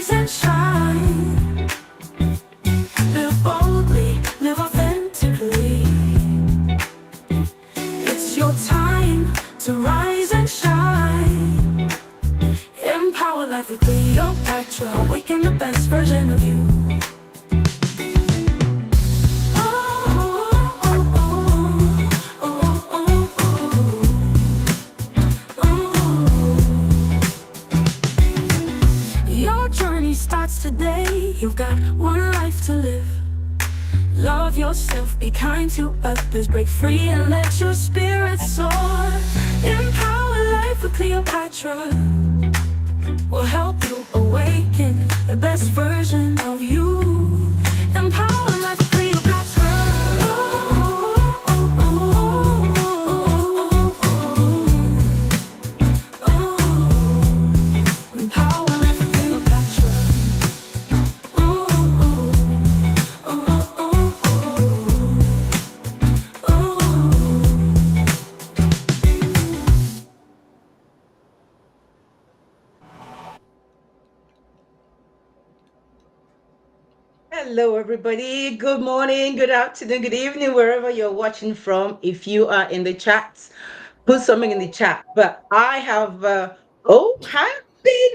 rise and shine. Live boldly, live authentically. It's your time to rise and shine. Empower life with Cleopatra. Awaken the best version of you. Your journey starts today. You've got one life to live. Love yourself, be kind to others, break free and let your spirit soar. Empower life with Cleopatra will help you awaken the best version of you. Empower life with Cleopatra. Empower life with Cleopatra. Hello, everybody. Good morning, good afternoon, good evening, wherever you're watching from. If you are in the chats, put something in the chat. But I have, hi,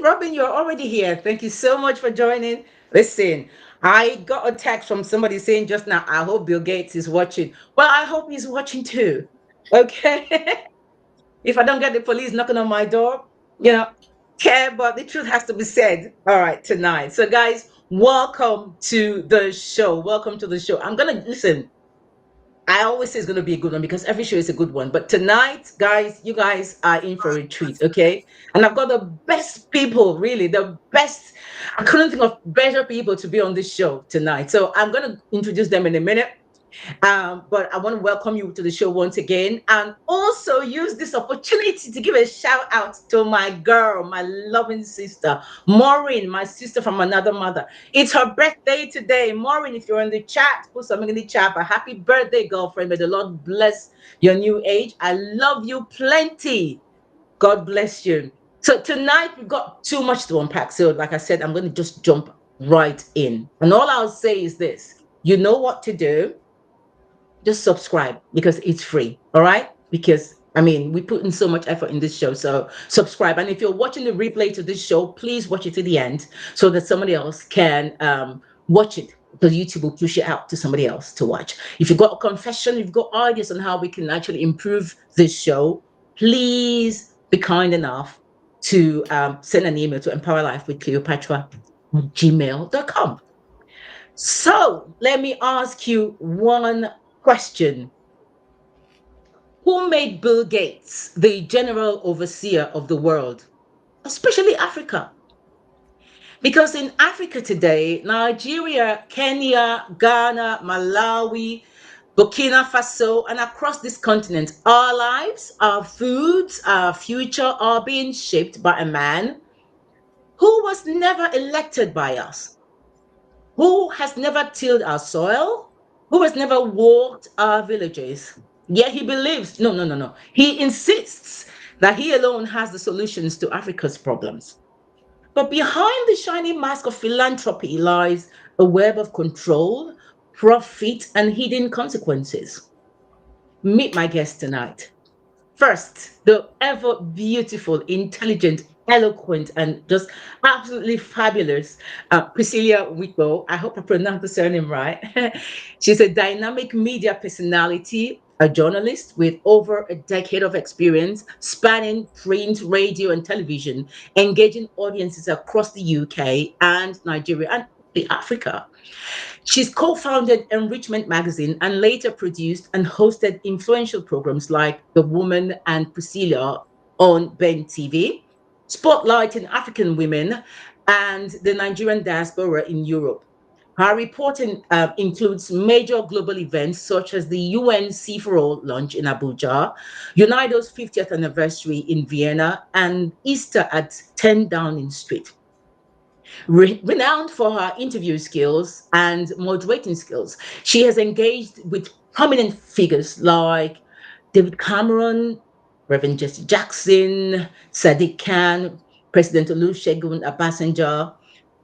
Robin, you're already here. Thank you so much for joining. Listen, I got a text from somebody saying just now, I hope Bill Gates is watching. Well, I hope he's watching too. Okay. If I don't get the police knocking on my door, you know, care, but the truth has to be said. All right, tonight. So, guys, welcome to the show. Welcome to the show. I'm gonna listen. I always say it's gonna be a good one because every show is a good one. But tonight, guys, you guys are in for a treat, okay? And I've got the best people, really, the best. I couldn't think of better people to be on this show tonight. So I'm gonna introduce them in a minute. But I want to welcome you to the show once again and also use this opportunity to give a shout out to my girl, my loving sister, Maureen, my sister from another mother. It's her birthday today. Maureen, if you're in the chat, put something in the chat. A happy birthday, girlfriend. May the Lord bless your new age. I love you plenty. God bless you. So tonight we've got too much to unpack. So, like I said, I'm going to just jump right in. And all I'll say is this: you know what to do, just subscribe because it's free. All right. Because I mean, we put in so much effort in this show. So subscribe. And if you're watching the replay to this show, please watch it to the end so that somebody else can watch it, because YouTube will push it out to somebody else to watch. If you've got a confession, you've got ideas on how we can actually improve this show, please be kind enough to send an email to empowerlifewithcleopatra@gmail.com. So let me ask you one question. Who made Bill Gates the general overseer of the world, especially Africa? Because in Africa today, Nigeria, Kenya, Ghana, Malawi, Burkina Faso, and across this continent, our lives, our foods, our future are being shaped by a man who was never elected by us, who has never tilled our soil, who has never walked our villages. Yet he believes, no. He insists that he alone has the solutions to Africa's problems. But behind the shiny mask of philanthropy lies a web of control, profit, and hidden consequences. Meet my guest tonight. First, the ever beautiful, intelligent, eloquent, and just absolutely fabulous Priscilla Whitbo. I hope I pronounced the surname right. She's a dynamic media personality, a journalist with over a decade of experience spanning print, radio, and television, engaging audiences across the UK and Nigeria and Africa. She's co-founded Enrichment Magazine and later produced and hosted influential programs like The Woman and Priscilla on Ben TV, spotlighting African women and the Nigerian diaspora in Europe. Her reporting includes major global events such as the UN Sea for All launch in Abuja, UNIDO's 50th anniversary in Vienna, and Easter at 10 Downing Street. Renowned for her interview skills and moderating skills, she has engaged with prominent figures like David Cameron, Reverend Jesse Jackson, Sadiq Khan, President Olusegun Obasanjo,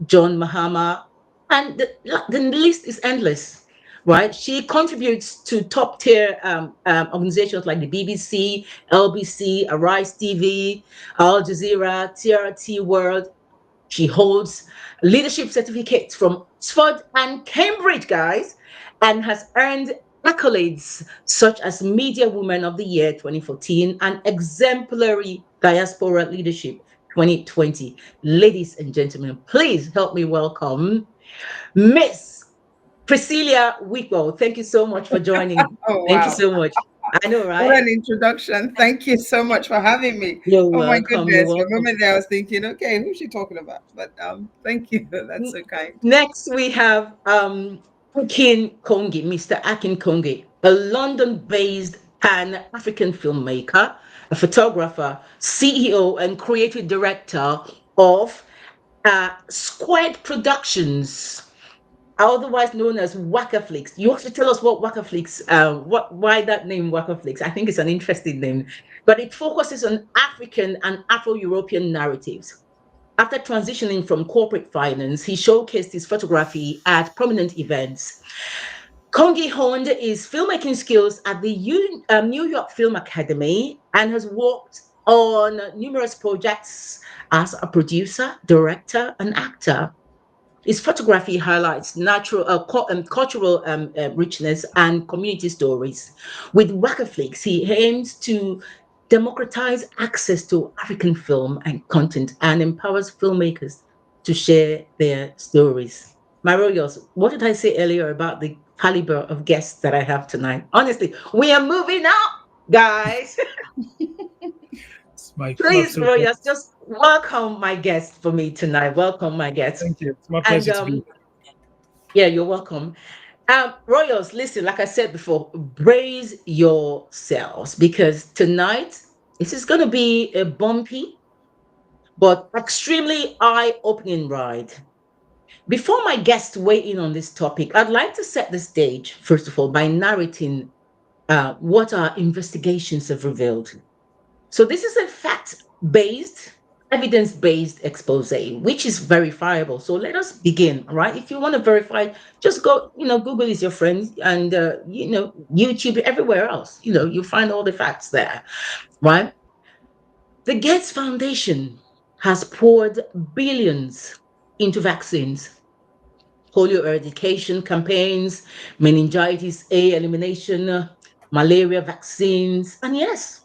John Mahama, and the list is endless, right? She contributes to top tier organizations like the BBC, LBC, Arise TV, Al Jazeera, TRT World. She holds leadership certificates from Oxford and Cambridge, guys, and has earned accolades such as Media Woman of the Year 2014 and Exemplary Diaspora Leadership 2020. Ladies and gentlemen, please help me welcome Miss Priscilla Wicklow. Thank you so much for joining. Oh, Thank you wow. so much. I know, What right? an introduction. Thank you so much for having me. You're Oh my welcome. You're goodness. For a welcome. moment there, I was thinking, okay, who's she talking about? But thank you. That's so kind. Next, we have Akin Kongi, Mr. Akin Kongi, a London-based Pan-African filmmaker, a photographer, CEO, and creative director of Squared Productions, otherwise known as Wakaflix. You have to tell us what Wakaflix, why that name Wakaflix. I think it's an interesting name, but it focuses on African and Afro-European narratives. After transitioning from corporate finance, he showcased his photography at prominent events. Kongi honed his filmmaking skills at the New York Film Academy and has worked on numerous projects as a producer, director, and actor. His photography highlights natural, cultural richness and community stories. With Wakaflix, he aims to democratize access to African film and content and empowers filmmakers to share their stories. My royals, what did I say earlier about the caliber of guests that I have tonight? Honestly, we are moving up, guys. It's my Please, absolute royals, pleasure. just welcome my guest for me tonight. Welcome my guest. Thank you. It's my And pleasure to be here. yeah, you're welcome. Royals, listen, like I said before, brace yourselves because tonight this is going to be a bumpy but extremely eye-opening ride. Before my guests weigh in on this topic, I'd like to set the stage, first of all, by narrating what our investigations have revealed. So this is a fact-based, evidence-based expose, which is verifiable. So let us begin, all right? If you want to verify, just go, Google is your friend and, YouTube, everywhere else, you find all the facts there, right? The Gates Foundation has poured billions into vaccines, polio eradication campaigns, meningitis A elimination, malaria vaccines, and yes,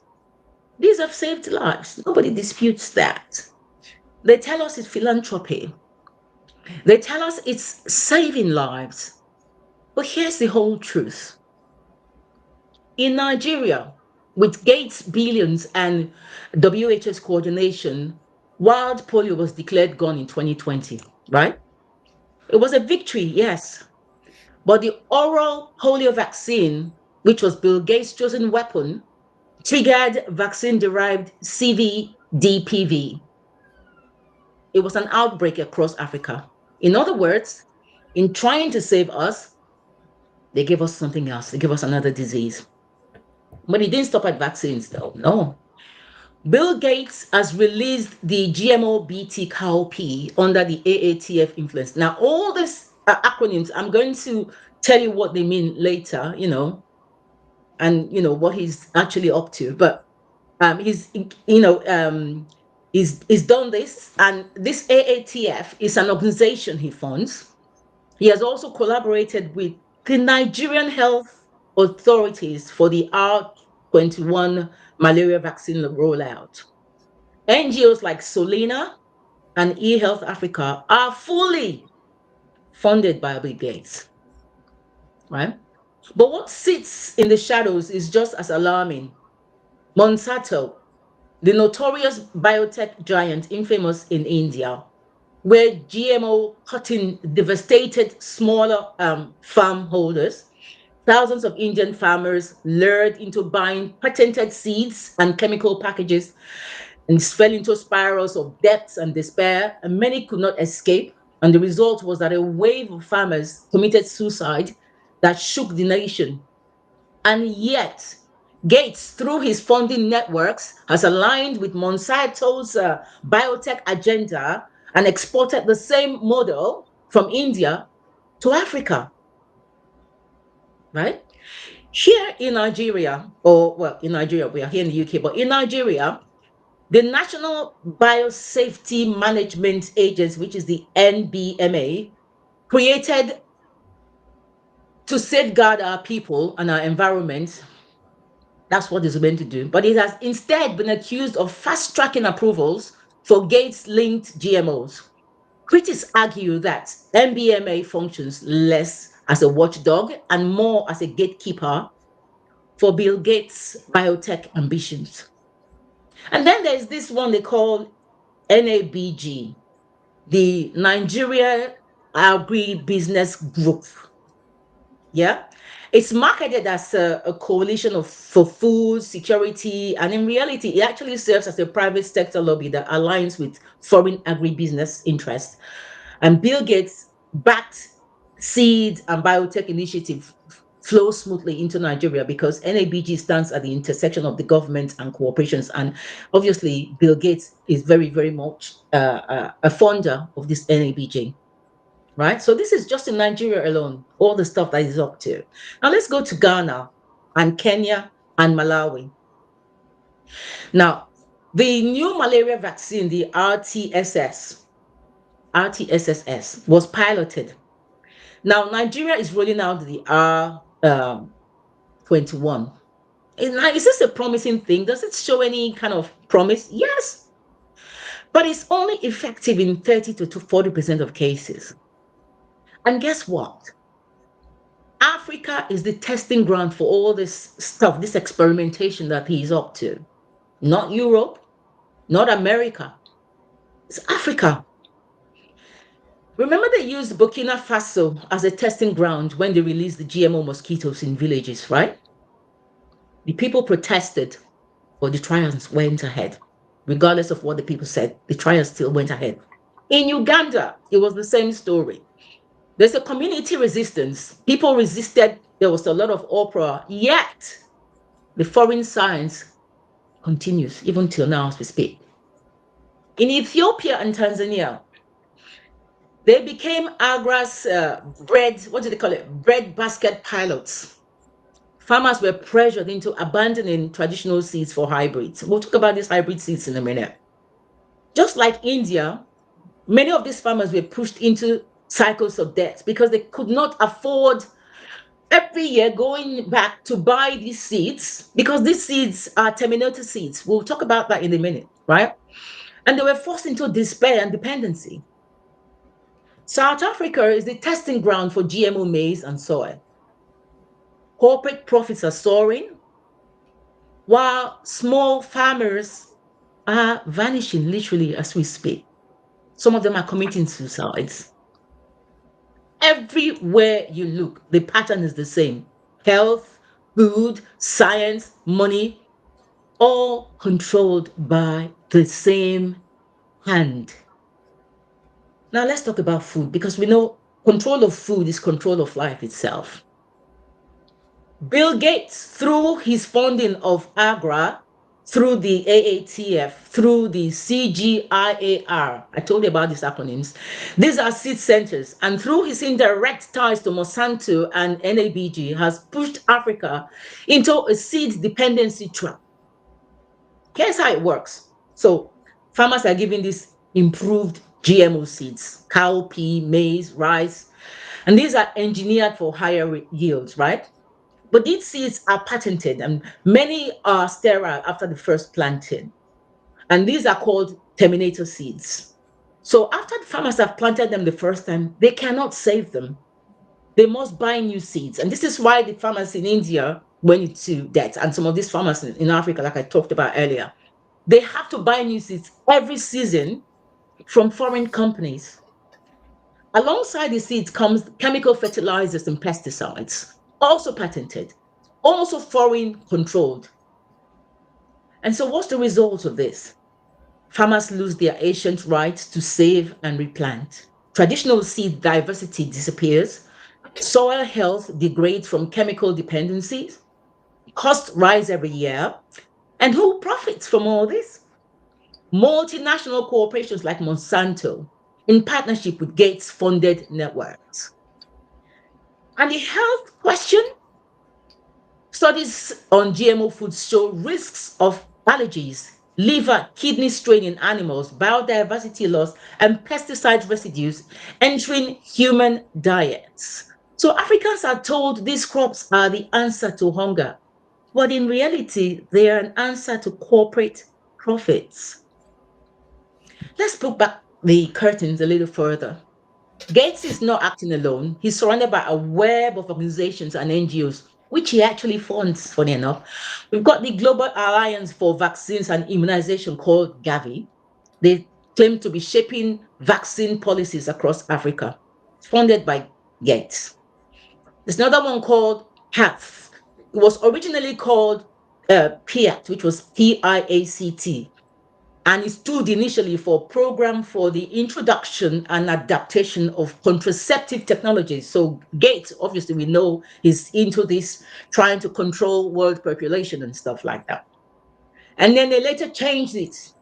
these have saved lives. Nobody disputes that. They tell us it's philanthropy. They tell us it's saving lives. But here's the whole truth. In Nigeria, with Gates' billions and WHO's coordination, wild polio was declared gone in 2020, right? It was a victory, yes. But the oral polio vaccine, which was Bill Gates' chosen weapon, triggered vaccine derived CVDPV. It was an outbreak across Africa. In other words, in trying to save us, they gave us something else. They gave us another disease. But it didn't stop at vaccines, though. No. Bill Gates has released the GMO BT cowpea under the AATF influence. Now, all these acronyms, I'm going to tell you what they mean later, and what he's actually up to. But he's he's done this, and this AATF is an organization he funds. He has also collaborated with the Nigerian health authorities for the R21 malaria vaccine rollout. NGOs like Solina and eHealth Africa are fully funded by Bill Gates, right? But what sits in the shadows is just as alarming. Monsanto, the notorious biotech giant infamous in India, where GMO cotton devastated smaller farm holders. Thousands of Indian farmers lured into buying patented seeds and chemical packages and fell into spirals of debts and despair, and many could not escape. And the result was that a wave of farmers committed suicide that shook the nation. And yet, Gates, through his funding networks, has aligned with Monsanto's biotech agenda and exported the same model from India to Africa, right? Here in Nigeria, or well, in Nigeria, we are here in the UK, but in Nigeria, the National Biosafety Management Agency, which is the NBMA, created to safeguard our people and our environment. That's what it's meant to do. But it has instead been accused of fast tracking approvals for Gates linked GMOs. Critics argue that NBMA functions less as a watchdog and more as a gatekeeper for Bill Gates' biotech ambitions. And then there's this one they call NABG, the Nigeria Agri-Business Group. Yeah. It's marketed as a coalition for food security, and in reality, it actually serves as a private sector lobby that aligns with foreign agribusiness interests. And Bill Gates backed seed and biotech initiative flow smoothly into Nigeria because NABG stands at the intersection of the government and corporations. And obviously, Bill Gates is very, very much a founder of this NABG. Right? So this is just in Nigeria alone, all the stuff that is up to. Now let's go to Ghana and Kenya and Malawi. Now, the new malaria vaccine, the RTSS, was piloted. Now, Nigeria is rolling out the R21. Is this a promising thing? Does it show any kind of promise? Yes. But it's only effective in 30 to 40% of cases. And guess what? Africa is the testing ground for all this stuff, this experimentation that he's up to. Not Europe, not America. It's Africa. Remember, they used Burkina Faso as a testing ground when they released the GMO mosquitoes in villages, right? The people protested, but the trials went ahead. Regardless of what the people said, the trials still went ahead. In Uganda, it was the same story. There's a community resistance. People resisted. There was a lot of uproar. Yet, the foreign science continues even till now as we speak. In Ethiopia and Tanzania, they became Agra's what do they call it? Bread basket pilots. Farmers were pressured into abandoning traditional seeds for hybrids. We'll talk about these hybrid seeds in a minute. Just like India, many of these farmers were pushed into cycles of debt because they could not afford every year going back to buy these seeds because these seeds are terminated seeds. We'll talk about that in a minute, right? And they were forced into despair and dependency. South Africa is the testing ground for GMO maize and soy. Corporate profits are soaring, while small farmers are vanishing literally as we speak. Some of them are committing suicides. Everywhere you look, the pattern is the same. Health, food, science, money, all controlled by the same hand. Now let's talk about food because we know control of food is control of life itself. Bill Gates, through his funding of AGRA, through the AATF, through the CGIAR, I told you about these acronyms. These are seed centers, and through his indirect ties to Monsanto and NABG, has pushed Africa into a seed dependency trap. Here's how it works. So farmers are given these improved GMO seeds, cowpea, maize, rice, and these are engineered for higher yields, right? But these seeds are patented and many are sterile after the first planting. And these are called terminator seeds. So after the farmers have planted them the first time, they cannot save them. They must buy new seeds. And this is why the farmers in India went into debt. And some of these farmers in Africa, like I talked about earlier, they have to buy new seeds every season from foreign companies. Alongside the seeds comes chemical fertilizers and pesticides, also patented, also foreign controlled. And so what's the result of this? Farmers lose their ancient rights to save and replant. Traditional seed diversity disappears. Soil health degrades from chemical dependencies. Costs rise every year. And who profits from all this? Multinational corporations like Monsanto, in partnership with Gates funded networks. And the health question, studies on GMO foods show risks of allergies, liver, kidney strain in animals, biodiversity loss, and pesticide residues entering human diets. So Africans are told these crops are the answer to hunger, but in reality, they are an answer to corporate profits. Let's pull back the curtains a little further. Gates is not acting alone. He's surrounded by a web of organizations and NGOs, which he actually funds, funny enough. We've got the Global Alliance for Vaccines and Immunization called Gavi. They claim to be shaping vaccine policies across Africa, funded by Gates. There's another one called PACT. It was originally called PIACT, which was PIACT, and it stood initially for Program for the Introduction and Adaptation of Contraceptive Technologies. So Gates, obviously, we know is into this, trying to control world population and stuff like that. And then they later changed it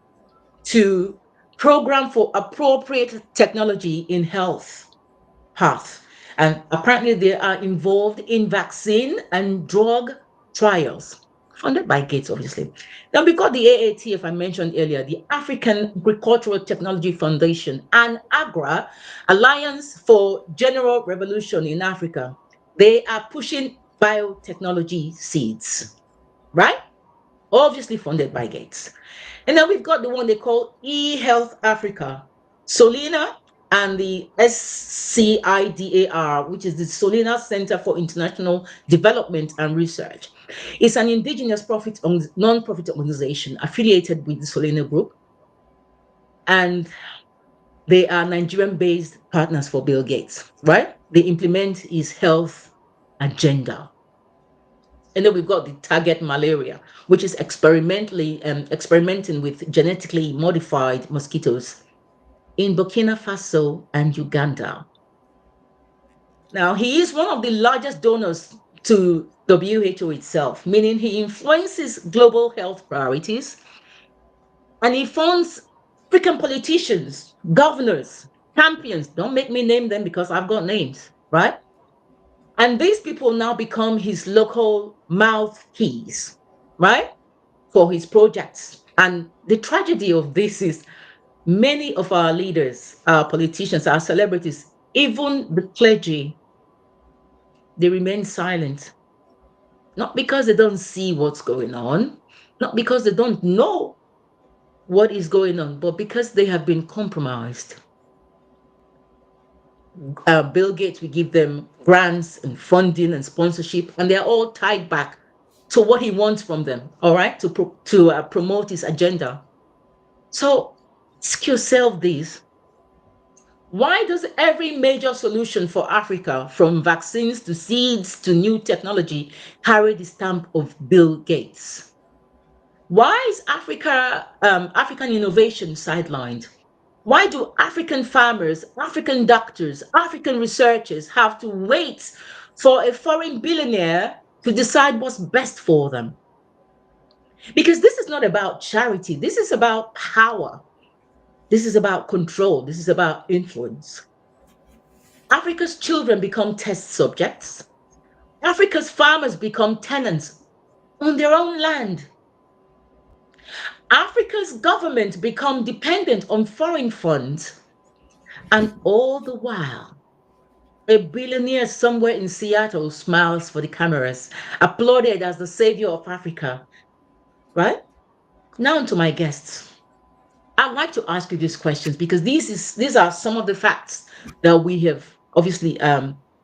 to Program for Appropriate Technology in Health, path. And apparently they are involved in vaccine and drug trials, funded by Gates, obviously. Then we got the AATF I mentioned earlier, the African Agricultural Technology Foundation, and AGRA, Alliance for General Revolution in Africa. They are pushing biotechnology seeds, right? Obviously funded by Gates. And then we've got the one they call eHealth Africa, Solina and the SCIDAR, which is the Solina Center for International Development and Research. It's an indigenous non-profit organization affiliated with the Solina Group, and they are Nigerian-based partners for Bill Gates, right? They implement his health agenda. And then we've got the target malaria, which is experimenting with genetically modified mosquitoes in Burkina Faso and Uganda. Now, he is one of the largest donors to WHO itself, meaning he influences global health priorities, and he funds African politicians, governors, champions. Don't make me name them because I've got names, right? And these people now become his local mouthpiece, right? For his projects. And the tragedy of this is many of our leaders, our politicians, our celebrities, even the clergy, they remain silent. Not because they don't see what's going on, not because they don't know what is going on, but because they have been compromised. Bill Gates will give them grants and funding and sponsorship, and they're all tied back to what he wants from them, all right, to promote his agenda. So ask yourself this. Why does every major solution for Africa, from vaccines to seeds to new technology, carry the stamp of Bill Gates? Why is African innovation sidelined? Why do African farmers, African doctors, African researchers have to wait for a foreign billionaire to decide what's best for them? Because this is not about charity. This is about power. This is about control. This is about influence. Africa's children become test subjects. Africa's farmers become tenants on their own land. Africa's government become dependent on foreign funds. And all the while, a billionaire somewhere in Seattle smiles for the cameras, applauded as the savior of Africa, right? Now to my guests. I'd like to ask you these questions because these are some of the facts that we have obviously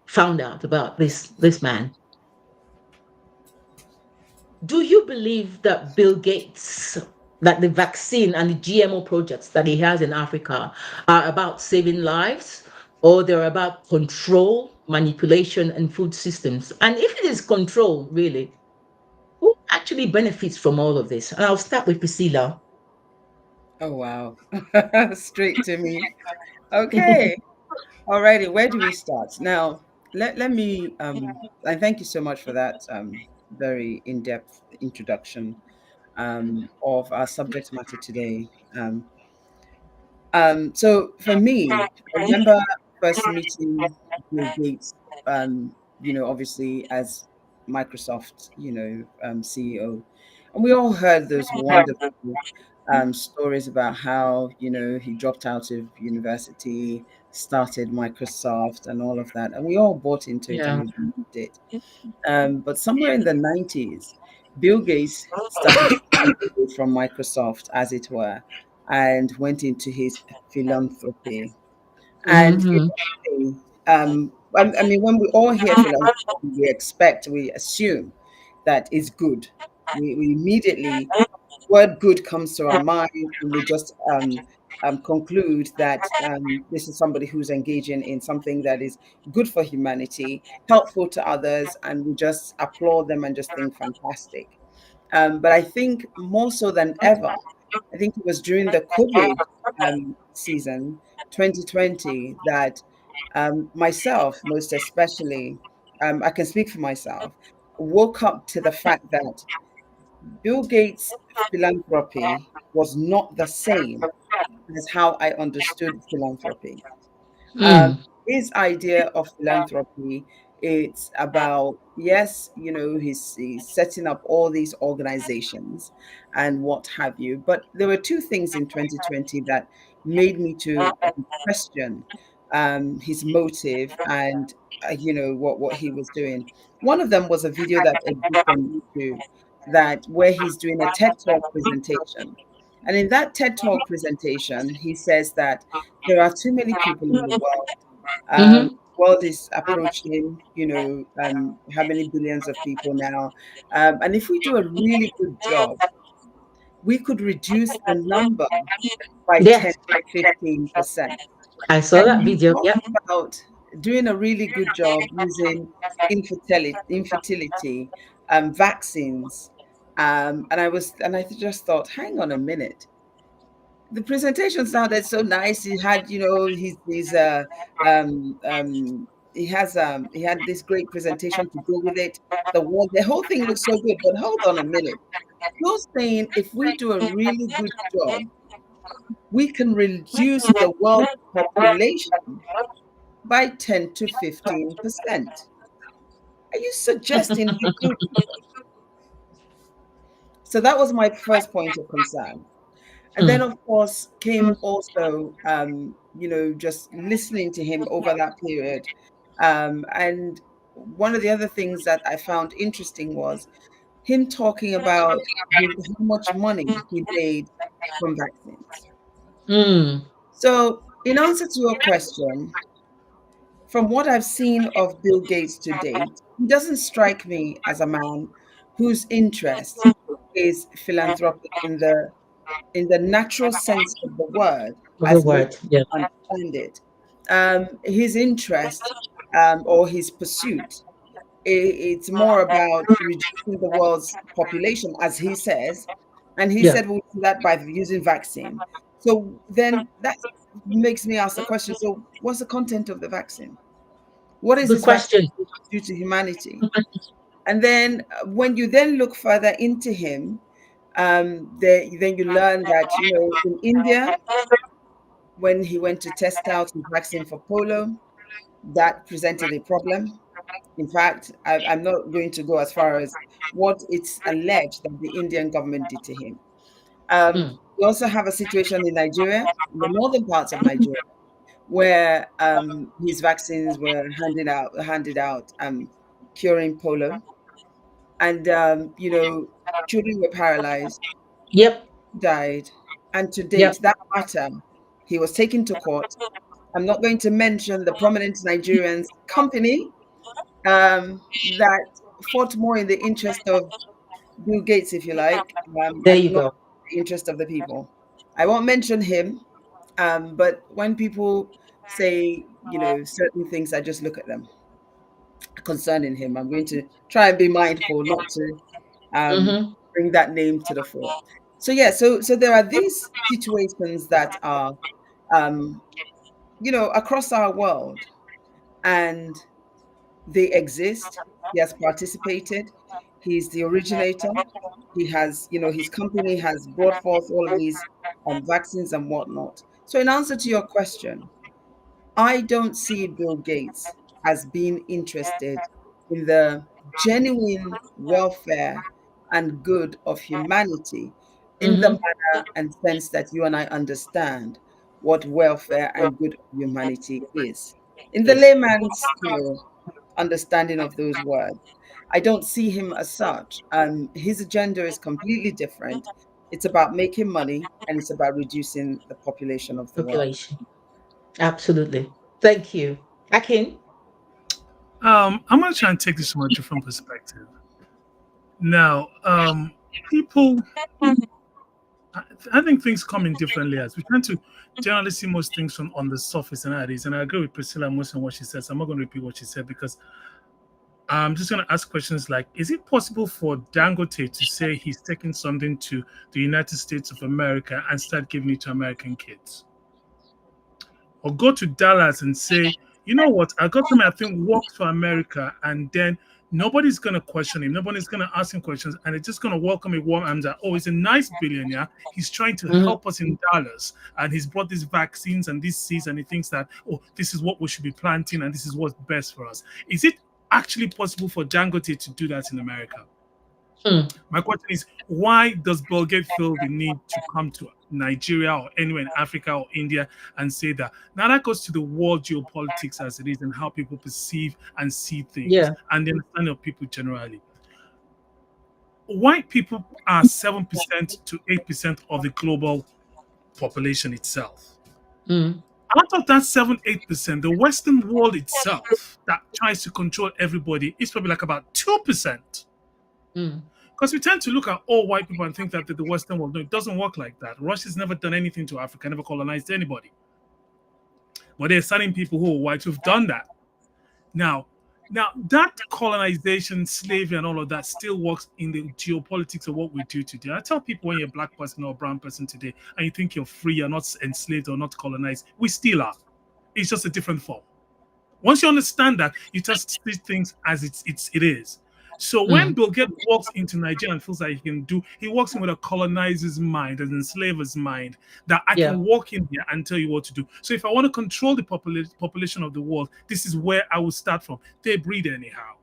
found out about this man. Do you believe that Bill Gates, that the vaccine and the GMO projects that he has in Africa are about saving lives, or they're about control, manipulation, and food systems? And if it is control, really, who actually benefits from all of this? And I'll start with Priscilla. Oh, wow. Straight to me. Okay. Alrighty. Where do we start? Now, let me, and thank you so much for that very in-depth introduction of our subject matter today. So for me, I remember first meeting Bill Gates, obviously as Microsoft, CEO. And we all heard those wonderful stories about how, he dropped out of university, started Microsoft and all of that. And we all bought into it and Yeah. we believed it. But somewhere in the 90s, Bill Gates started to step away from Microsoft, as it were, and went into his philanthropy. And Mm-hmm. I mean, when we all hear philanthropy, we assume that it's good. We immediately, word good comes to our mind, and we just conclude that this is somebody who's engaging in something that is good for humanity, helpful to others, and we just applaud them and just think fantastic. But I think more so than ever, I think it was during the COVID season, 2020, that myself, most especially, I can speak for myself, woke up to the fact that Bill Gates' philanthropy was not the same as how I understood philanthropy. Um, Mm. his idea of philanthropy, it's about, yes, he's setting up all these organizations and what have you. But there were two things in 2020 that made me to question his motive and what he was doing. One of them was a video that exists on YouTube, that where he's doing a TED Talk presentation. And in that TED Talk presentation, he says that there are too many people in the world. Mm-hmm. World is approaching, how many billions of people now. And if we do a really good job, we could reduce the number by 10 Yes. to 15%. I saw And that he video. talked Yeah. about doing a really good job using infertility vaccines. And I just thought, hang on a minute, the presentation sounded so nice. He had, his he had this great presentation to go with it. The whole thing looks so good. But hold on a minute. You're saying if we do a really good job, we can reduce the world population by 10 to 15%. Are you suggesting we do? So that was my first point of concern. And then, Mm. of course, came also, just listening to him over that period. And one of the other things that I found interesting was him talking about how much money he made from vaccines. Mm. So, in answer to your question, from what I've seen of Bill Gates to date, he doesn't strike me as a man whose interest is philanthropic in the natural sense of the word, Of the as most word. Yeah. understand it. His interest or his pursuit, it's more about reducing the world's population, as he says. And he Yeah. said we'll do that by using vaccine. So then that makes me ask the question, so what's the content of the vaccine? What is Good this vaccine question. do to humanity? And then when you then look further into him, then you learn that, in India, when he went to test out his vaccine for polio, that presented a problem. In fact, I'm not going to go as far as what it's alleged that the Indian government did to him. Mm. We also have a situation in Nigeria, in the northern parts of Nigeria, where his vaccines were handed out, curing polio, and children were paralyzed, Yep. died, and to date, Yep. that matter, he was taken to court. I'm not going to mention the prominent Nigerians company that fought more in the interest of Bill Gates, if you like, There and you not go. the interest of the people. I won't mention him, but when people say, certain things, I just look at them concerning him. I'm going to try and be mindful not to Mm-hmm. bring that name to the fore. So yeah, so there are these situations that are, um, across our world, and they exist. He has participated. He's the originator. He has, his company has brought forth all of these vaccines and whatnot. So, in answer to your question, I don't see Bill Gates as being interested in the genuine welfare and good of humanity in the Mm-hmm. manner and sense that you and I understand what welfare and good of humanity is. In the Yes. layman's, understanding of those words, I don't see him as such. His agenda is completely different. It's about making money and it's about reducing the population of the world. Population. Absolutely. Thank you. Akin? I'm gonna try and take this from a different perspective. Now, people, I, I think things come in different layers. We tend to generally see most things from on the surface and how it is. And I agree with Priscilla most on what she says. I'm not going to repeat what she said because I'm just going to ask questions like: is it possible for Dangote to say he's taking something to the United States of America and start giving it to American kids? Or go to Dallas and say, you know what, I got something I think works for America, and then nobody's gonna question him, nobody's gonna ask him questions, and they're just gonna welcome a warm arms that, oh, he's a nice billionaire, he's trying to Mm-hmm. help us in Dallas, and he's brought these vaccines and these seeds, and he thinks that, oh, this is what we should be planting, and this is what's best for us. Is it actually possible for Dangote to do that in America? Mm. My question is, why does Bill Gates feel the need to come to Nigeria or anywhere in Africa or India and say that? Now that goes to the world geopolitics as it is and how people perceive and see things Yeah. and the understanding of people generally. White people are 7% to 8% of the global population itself. Mm. Out of that 7-8%, the Western world itself that tries to control everybody is probably like about 2%. Mm. Because we tend to look at all white people and think that the Western world, no, it doesn't work like that. Russia's never done anything to Africa, never colonized anybody. But there are certain people who are white who've done that. Now, now that colonization, slavery, and all of that still works in the geopolitics of what we do today. I tell people when you're a black person or a brown person today and you think you're free, you're not enslaved or not colonized, we still are. It's just a different form. Once you understand that, you just see things as it is. So when Mm. Bill Gates walks into Nigeria and feels like he can do, he walks in with a colonizer's mind, an enslaver's mind, that I Yeah. can walk in here and tell you what to do. So if I want to control the population of the world, this is where I will start from. They breed anyhow.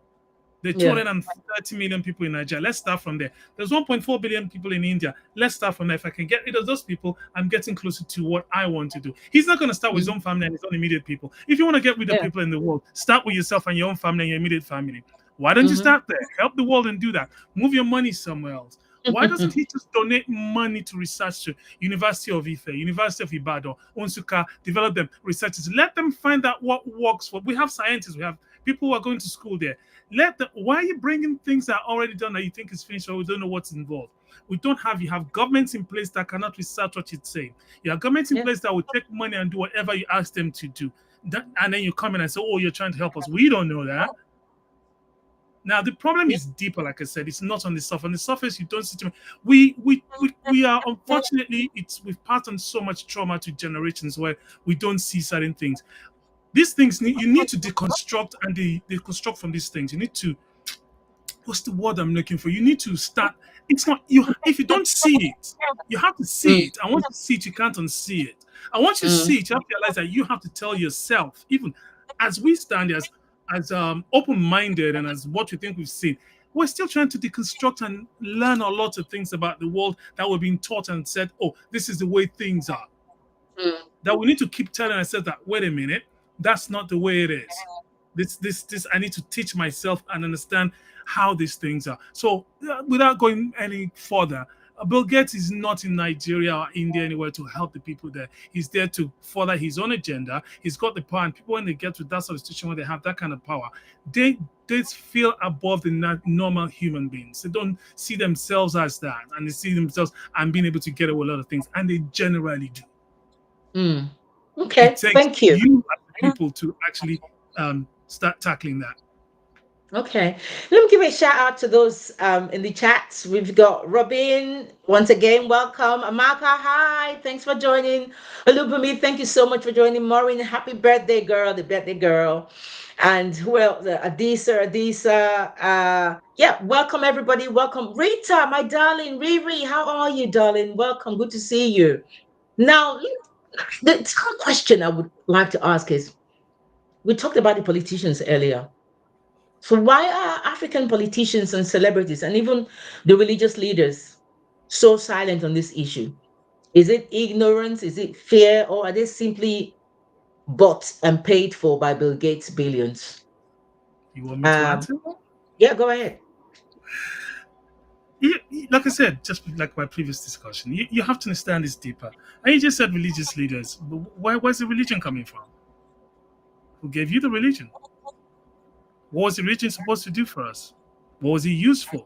There are Yeah. 230 million people in Nigeria. Let's start from there. There's 1.4 billion people in India. Let's start from there. If I can get rid of those people, I'm getting closer to what I want to do. He's not going to start with his Mm. own family and his own immediate people. If you want to get rid of Yeah. people in the world, start with yourself and your own family and your immediate family. Why don't you Mm-hmm. start there? Help the world and do that. Move your money somewhere else. Why doesn't he just donate money to research to University of Ife, University of Ibadan, Onsuka, develop them researchers? Let them find out what works for. We have scientists, we have people who are going to school there. Let them. Why are you bringing things that are already done that you think is finished or we don't know what's involved? We don't have. You have governments in place that cannot research what it's saying. You have governments in Yeah. place that will take money and do whatever you ask them to do. And then you come in and say, "Oh, you're trying to help us." We don't know that. Now the problem Yeah. is deeper, like I said, it's not on the surface. On the surface, you don't see too much. We are unfortunately we've passed on so much trauma to generations where we don't see certain things. These things you need to deconstruct and deconstruct from these things. You need to, what's the word I'm looking for? You need to start. It's not you if you don't see it, you have to see Mm. it. And once you see it, you can't unsee it. And once you Mm. see it, you have to realize that you have to tell yourself, even as we stand as open-minded and as what we think we've seen, we're still trying to deconstruct and learn a lot of things about the world that we're being taught and said, oh, this is the way things are. Mm. That we need to keep telling ourselves that, wait a minute, that's not the way it is. This I need to teach myself and understand how these things are. So without going any further, Bill Gates is not in Nigeria or India anywhere to help the people there. He's there to further his own agenda. He's got the power, and people when they get to that sort of situation where they have that kind of power, they they feel above the normal human beings. They don't see themselves as that, and they see themselves and being able to get away with a lot of things, and they generally do. Mm. It Okay. takes Thank you. you as the people to actually start tackling that. Okay. Let me give a shout out to those in the chats. We've got Robin, once again, welcome. Amaka, hi. Thanks for joining. Olubumi, thank you so much for joining. Maureen, happy birthday, girl, the birthday girl. And who else? Adisa. Yeah, welcome everybody. Welcome. Rita, my darling. Riri, how are you, darling? Welcome. Good to see you. Now, The second question I would like to ask is, we talked about the politicians earlier. So why are African politicians and celebrities and even the religious leaders so silent on this issue? Is it ignorance? Is it fear? Or are they simply bought and paid for by Bill Gates' billions? You want me to Um, answer? yeah, go ahead. Like I said, just like my previous discussion, you have to understand this deeper. And you just said religious leaders. But where's the religion coming from? Who gave you the religion? What was the religion supposed to do for us? What was it used for?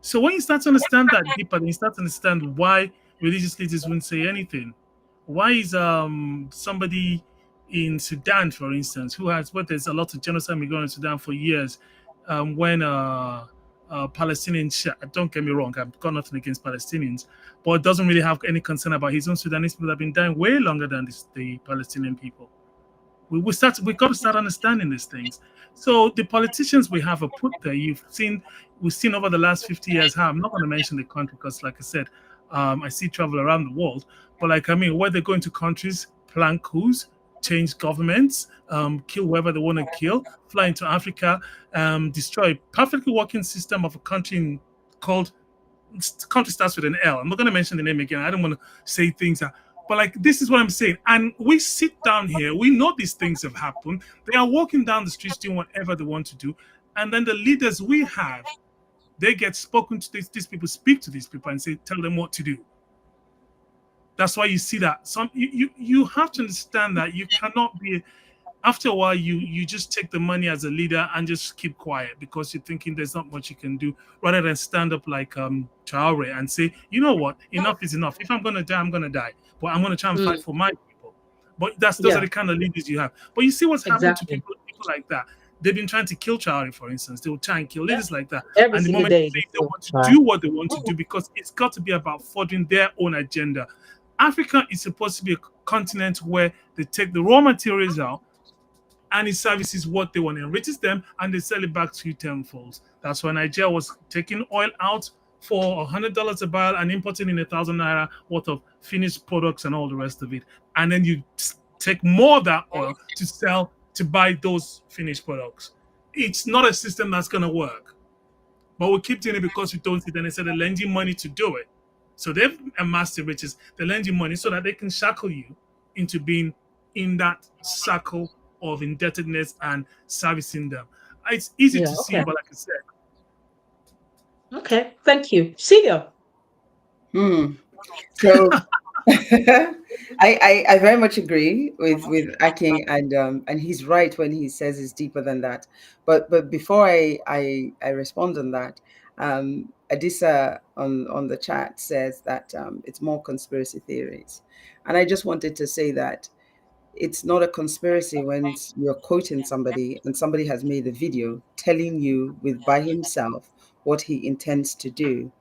So when you start to understand that deeper, then you start to understand why religious leaders wouldn't say anything. Why is somebody in Sudan, for instance, who has what there's a lot of genocide going on in Sudan for years, when Palestinians, don't get me wrong, I've got nothing against Palestinians, but doesn't really have any concern about his own Sudanese people that have been dying way longer than the Palestinian people. We got to start understanding these things. So the politicians we have are put there. We've seen over the last 50 years how, I'm not going to mention the country because, like I said, I see travel around the world. But like, I mean, where they go into countries, plan coups, change governments, kill whoever they want to kill, fly into Africa, destroy a perfectly working system of a country called, country starts with an L. I'm not going to mention the name again. I don't want to say things that, but like, this is what I'm saying. And we sit down here, we know these things have happened. They are walking down the streets doing whatever they want to do. And then the leaders we have, they get spoken to, these people speak to these people and say, tell them what to do. That's why you see that you have to understand that you cannot be, after a while you just take the money as a leader and just keep quiet because you're thinking there's not much you can do, rather than stand up like Traore and say, you know what, enough is enough. If I'm gonna die, I'm gonna die, but I'm gonna try and fight Mm, for my people. But those are yeah, the kind of leaders you have. But you see what's happened to exactly. people like that. They've been trying to kill Traore, for instance. They will try and kill Yeah. leaders like that. Every And the single moment day they they say they still want to try. do what they want to do, because it's got to be about furthering their own agenda. Africa is supposed to be a continent where they take the raw materials out and it services what they want, enriches them, and they sell it back to you tenfold. That's why Nigeria was taking oil out for $100 a barrel and importing in 1,000 naira worth of finished products and all the rest of it. And then you take more of that oil to sell to buy those finished products. It's not a system that's going to work. But we keep doing it because we don't see them. Instead of lending money to do it. So they've amassed the riches. They lend you money so that they can shackle you into being in that circle of indebtedness and servicing them. It's easy Yeah, to see, okay. but like I said, Okay. Thank you. Celia. Hmm. So I very much agree with Akin, and he's right when he says it's deeper than that. But before I respond on that, Adisa on the chat says that it's more conspiracy theories, and I just wanted to say that it's not a conspiracy when you're quoting somebody and somebody has made a video telling you with by himself what he intends to do,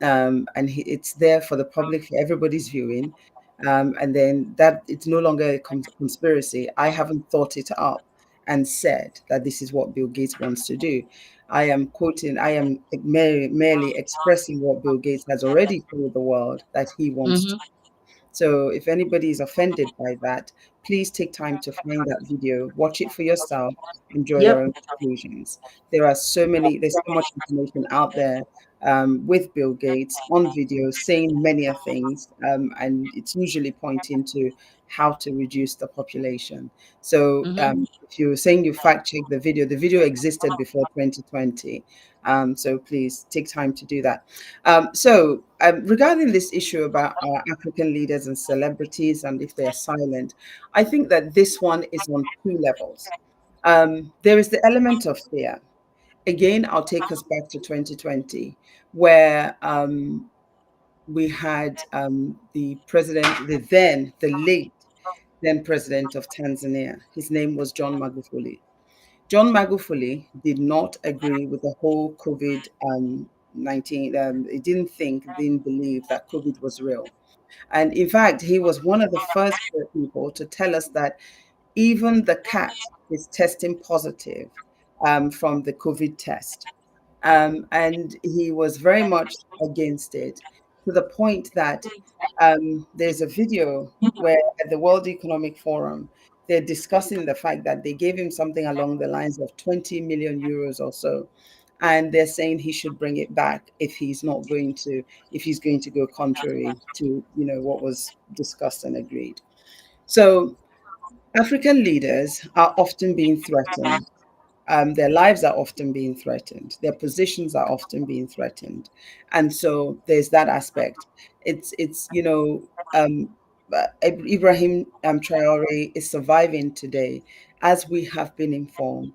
and it's there for the public, for everybody's viewing, and then that it's no longer a conspiracy. I haven't thought it up and said that this is what Bill Gates wants to do. I am quoting, I am merely expressing what Bill Gates has already told the world that he wants to. Mm-hmm. So if anybody is offended by that, please take time to find that video, watch it for yourself, and draw your Yep. own conclusions. There's so much information out there with Bill Gates on video saying many a things, and it's usually pointing to how to reduce the population. So Mm-hmm. if you're saying you fact check the video existed before 2020. So please take time to do that. Regarding this issue about African leaders and celebrities and if they're silent, I think that this one is on two levels. There is the element of fear. Again, I'll take us back to 2020, where we had the late then president of Tanzania. His name was John Magufuli. John Magufuli did not agree with the whole COVID 19. He didn't believe that COVID was real. And in fact, he was one of the first people to tell us that even the cat is testing positive from the COVID test. And he was very much against it. to the point that there's a video where at the World Economic Forum, they're discussing the fact that they gave him something along the lines of 20 million euros or so. And they're saying he should bring it back if he's not going to, if he's going to go contrary to, what was discussed and agreed. So African leaders are often being threatened. Their lives are often being threatened. Their positions are often being threatened, and so there's that aspect. It's Ibrahim Traore is surviving today, as we have been informed,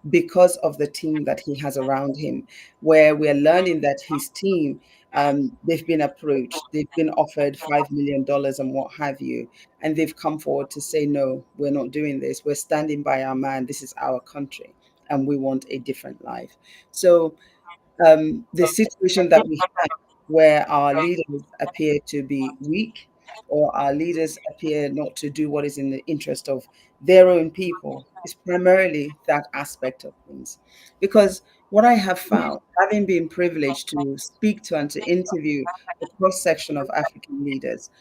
because of the team that he has around him. Where we're learning that his team, they've been approached, they've been offered $5 million and what have you, and they've come forward to say, no, we're not doing this. We're standing by our man. This is our country and we want a different life. So the situation that we have where our leaders appear to be weak or our leaders appear not to do what is in the interest of their own people is primarily that aspect of things. Because what I have found, having been privileged to speak to and to interview a cross section of African leaders,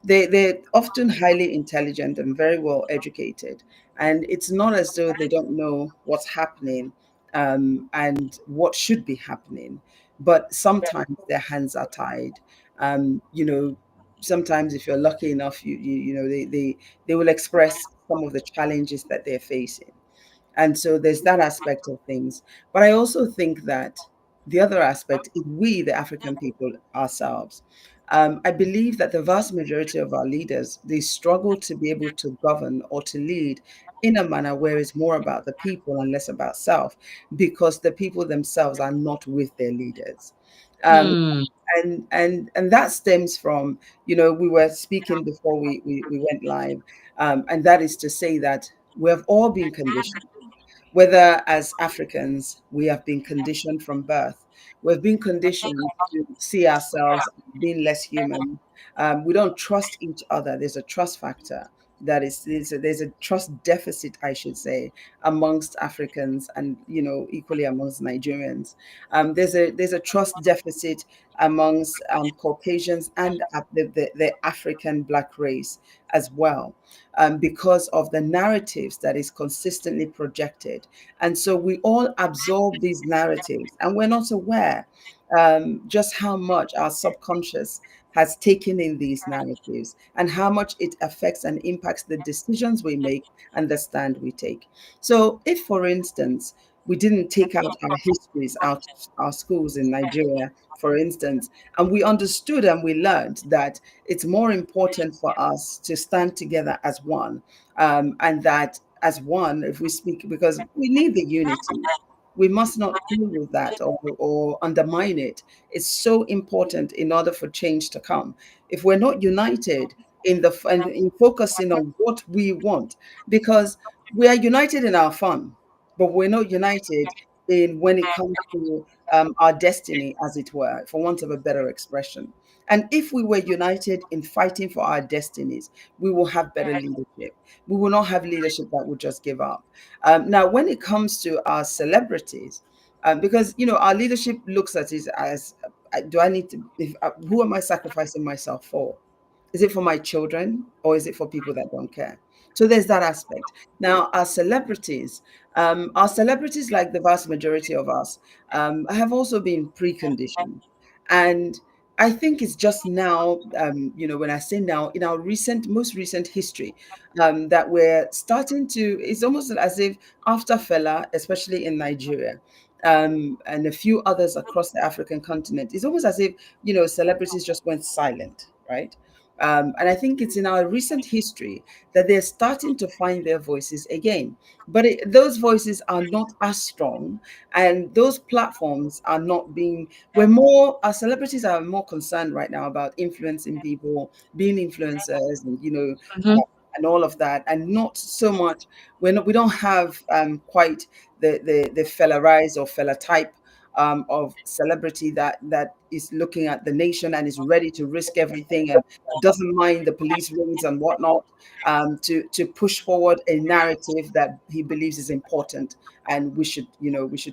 they're often highly intelligent and very well educated. And it's not as though they don't know what's happening and what should be happening. But sometimes their hands are tied. Sometimes if you're lucky enough, they will express some of the challenges that they're facing. And so there's that aspect of things. But I also think that the other aspect is we, the African people ourselves. I believe that the vast majority of our leaders, they struggle to be able to govern or to lead in a manner where it's more about the people and less about self, because the people themselves are not with their leaders. Um, Hmm. and that stems from, we were speaking before we went live, and that is to say that we have all been conditioned, whether as Africans, we have been conditioned from birth. We've been conditioned to see ourselves as being less human. We don't trust each other. There's a trust factor that is, there's a trust deficit, I should say, amongst Africans and, equally amongst Nigerians. There's a trust deficit amongst Caucasians and the African Black race as well, because of the narratives that is consistently projected. And so we all absorb these narratives and we're not aware just how much our subconscious has taken in these narratives and how much it affects and impacts the decisions we make and the stand we take. So if, for instance, we didn't take out our histories out of our schools in Nigeria, for instance, and we understood and we learned that it's more important for us to stand together as one, and that as one, if we speak, because we need the unity. We must not deal with that or undermine it. It's so important in order for change to come. If we're not united in focusing on what we want, because we are united in our fun, but we're not united in when it comes to our destiny, as it were, for want of a better expression. And if we were united in fighting for our destinies, we will have better leadership. We will not have leadership that will just give up. Now, when it comes to our celebrities, because our leadership looks at it as, do I need to? Who am I sacrificing myself for? Is it for my children or is it for people that don't care? So there's that aspect. Now, our celebrities, like the vast majority of us, have also been preconditioned, and I think it's just now, when I say now, in our most recent history, that we're starting to. It's almost as if after Fela, especially in Nigeria, and a few others across the African continent, it's almost as if celebrities just went silent, right? And I think it's in our recent history that they're starting to find their voices again. But those voices are not as strong, and those platforms are not being. Our celebrities are more concerned right now about influencing people, being influencers, and Mhm. and all of that, and not so much. We don't have quite the fella rise or fella type of celebrity that is looking at the nation and is ready to risk everything and doesn't mind the police raids and whatnot, to push forward a narrative that he believes is important and we should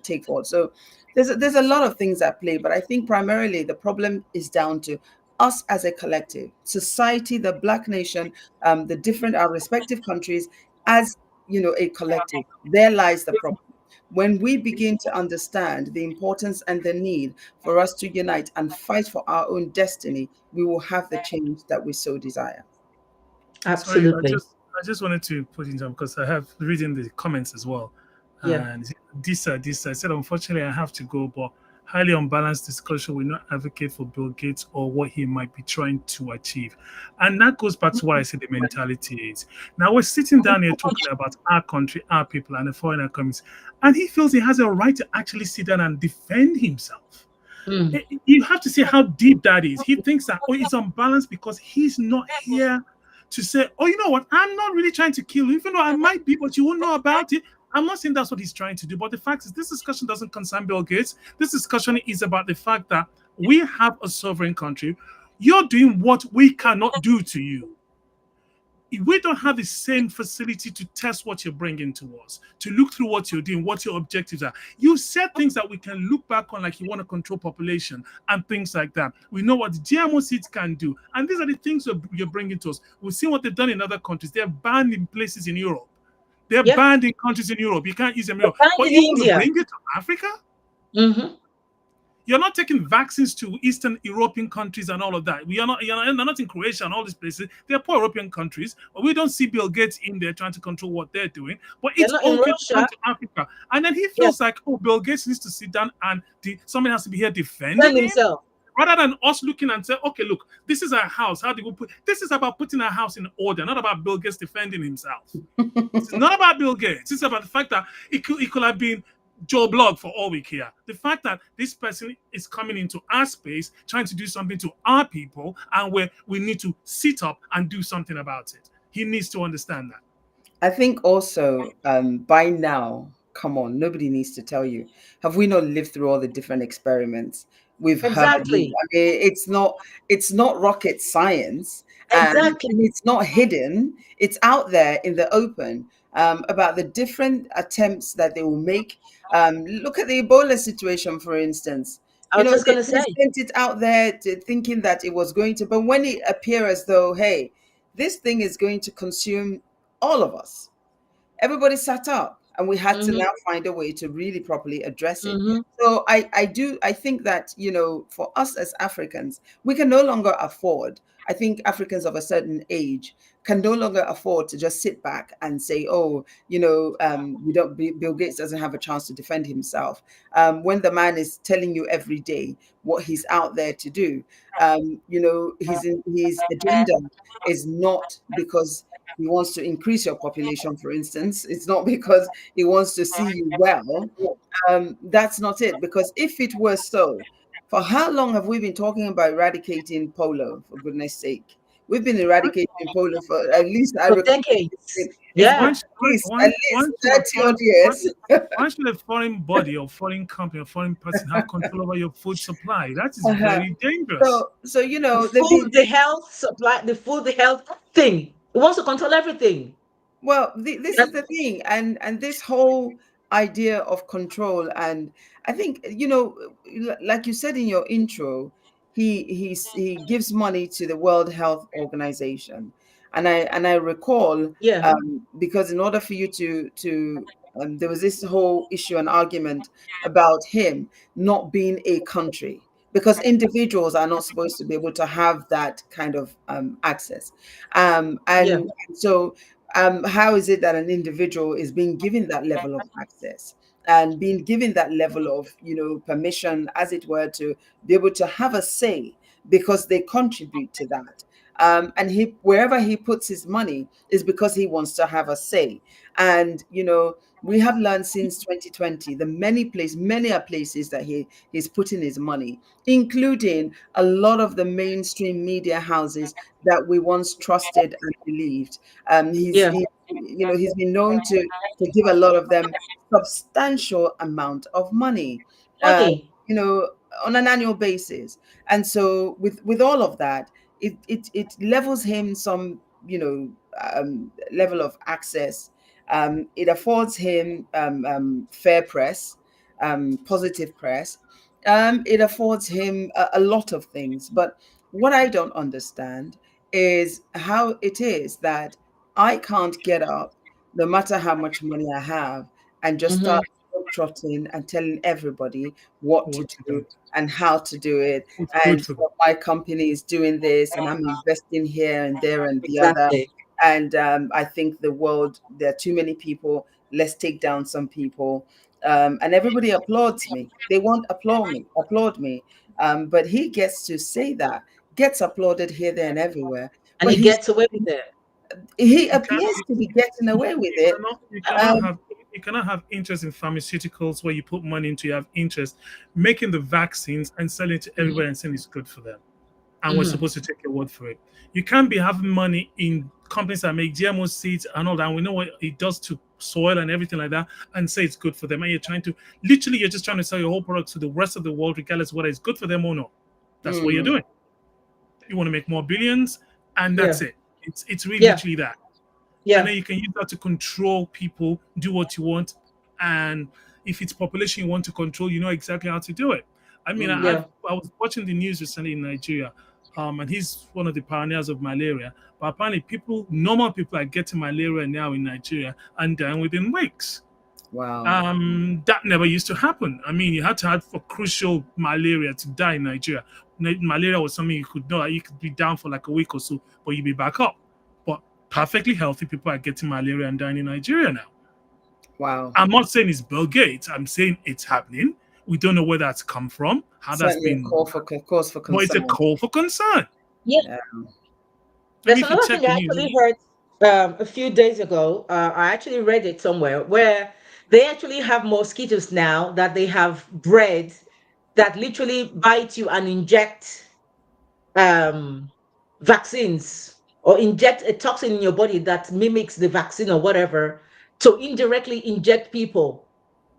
take forward. So there's a lot of things at play, but I think primarily the problem is down to us as a collective, society, the Black nation, the different, our respective countries, as a collective, there lies the problem. When we begin to understand the importance and the need for us to unite and fight for our own destiny, we will have the change that we so desire. Sorry, Absolutely. I just wanted to put in some because I have reading the comments as well. Yeah. And this I said unfortunately I have to go, but highly unbalanced discussion will not advocate for Bill Gates or what he might be trying to achieve. And that goes back to what I said the mentality is. Now we're sitting down here talking about our country, our people, and the foreigner comings, and he feels he has a right to actually sit down and defend himself. Mm. You have to see how deep that is. He thinks that, oh, it's unbalanced because he's not here to say, oh, you know what, I'm not really trying to kill you, even though I might be, but you won't know about it. I'm not saying that's what he's trying to do, but the fact is, this discussion doesn't concern Bill Gates. This discussion is about the fact that we have a sovereign country. You're doing what we cannot do to you. We don't have the same facility to test what you're bringing to us, to look through what you're doing, what your objectives are. You said things that we can look back on, like you want to control population and things like that. We know what the GMO seeds can do, and these are the things you're bringing to us. We've seen what they've done in other countries. They're banned in places in Europe. They're Yeah. banned in countries in Europe. You can't use them in Europe. Banned But in you want to India. bring it to Africa? Mm-hmm. You're not taking vaccines to Eastern European countries and all of that. They're not in Croatia and all these places. They're poor European countries, but we don't see Bill Gates in there trying to control what they're doing. But They're it's not in okay to come Russia. to Africa. And then he Yeah. feels like, oh, Bill Gates needs to sit down and somebody has to be here defending Defend him. himself. Rather than us looking and say, okay, look, this is our house. How do we put this? Is about putting our house in order, not about Bill Gates defending himself. It's not about Bill Gates. It's about the fact that it could have been Joe Blog for all we care. The fact that this person is coming into our space, trying to do something to our people, and where we need to sit up and do something about it. He needs to understand that. I think also by now, come on, nobody needs to tell you. Have we not lived through all the different experiments we've heard? I mean, Exactly. it's not rocket science, and Exactly. it's not hidden. It's out there in the open, about the different attempts that they will make. Look at the Ebola situation, for instance. I was just They gonna say. sent it out there thinking that it was going to, but when it appeared as though, hey, this thing is going to consume all of us, everybody sat up, and we had to Mm-hmm. now find a way to really properly address it. Mm-hmm. So I think that, for us as Africans, we can no longer afford, I think Africans of a certain age can no longer afford to just sit back and say, oh, we don't, Bill Gates doesn't have a chance to defend himself, when the man is telling you every day what he's out there to do. His agenda is not because he wants to increase your population, for instance. It's not because he wants to see you well. That's not it. Because if it were so, for how long have we been talking about eradicating polio, for goodness sake? We've been eradicating polio for at least, I For recall, decades. it's been Yeah. at least 30 odd years. Why should a foreign body or foreign company or foreign person have control over your food supply? That is Uh-huh. very dangerous. So The they've been. food, the health supply, the food, the health thing. It wants to control everything. Well, this That, is the thing, and this whole idea of control, and I think, like you said in your intro, he gives money to the World Health Organization, and I recall, yeah. because in order for you to there was this whole issue and argument about him not being a country, because individuals are not supposed to be able to have that kind of access, Yeah. and so how is it that an individual is being given that level of access and being given that level of, permission, as it were, to be able to have a say because they contribute to that? And he, wherever he puts his money, is because he wants to have a say. And we have learned since 2020 the many are places that he's putting his money, including a lot of the mainstream media houses that we once trusted and believed. Yeah. He's been known to give a lot of them substantial amount of money, uh, Money. you know, on an annual basis. And so with all of that, it levels him some, level of access. It affords him fair press, positive press. It affords him a lot of things, but what I don't understand is how it is that I can't get up, no matter how much money I have, and just Mm-hmm. start trotting and telling everybody what to What to do do? and how to do it. What's good And for them? well, my company is doing this, and I'm investing here and there and the other. Exactly. And I think the world, there are too many people. Let's take down some people. And everybody applauds me. They won't applaud me. But he gets to say that, gets applauded here, there, and everywhere. And But he gets away with it. he You can't. appears to be getting away with You it. cannot. You Um, cannot have. You cannot have interest in pharmaceuticals where you put money into. You have interest making the vaccines and selling it to everybody and saying it's good for them, and we're Mm-hmm. supposed to take your word for it. You can't be having money in companies that make GMO seeds and all that. And we know what it does to soil and everything like that, and say it's good for them. And you're trying to literally, you're just trying to sell your whole product to the rest of the world, regardless of whether it's good for them or not. That's what you're mm, doing. You want to make more billions, and that's Yeah. it. It's really Yeah. literally that. And Yeah. then you can use that to control people, do what you want, and if it's population you want to control, you know exactly how to do it. I mean, mm, Yeah. I was watching the news recently in Nigeria, and he's one of the pioneers of malaria. But apparently, normal people are getting malaria now in Nigeria and dying within weeks. wow. That never used to happen. I mean, you had to have for crucial malaria to die in Nigeria. Malaria was something you could know, you could be down for like a week or so, but you'd be back up. But perfectly healthy people are getting malaria and dying in Nigeria now. Wow. I'm not saying it's Bill Gates. I'm saying it's happening. We don't know where that's come from, how that's Certainly a been, call for cause for but it's a concern. call for concern. Yeah. Yeah. I mean, There's if you another check thing the I news, actually heard a few days ago. I actually read it somewhere where they actually have mosquitoes now that they have bred that literally bite you and inject um, vaccines or inject a toxin in your body that mimics the vaccine or whatever to indirectly inject people.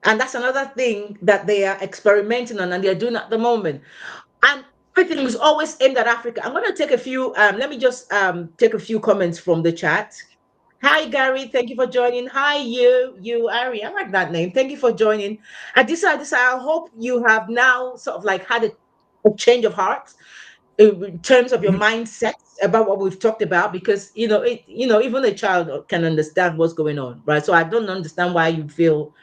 And that's another thing that they are experimenting on and they're doing at the moment. And everything is always aimed at Africa. I'm going to take a few, let me just take a few comments from the chat. Hi, Gary. Thank you for joining. Hi, Ari. I like that name. Thank you for joining. I hope you have now sort of like had a change of heart in terms of your Mhm. mindset about what we've talked about, because even a child can understand what's going on, right? So I don't understand why you feel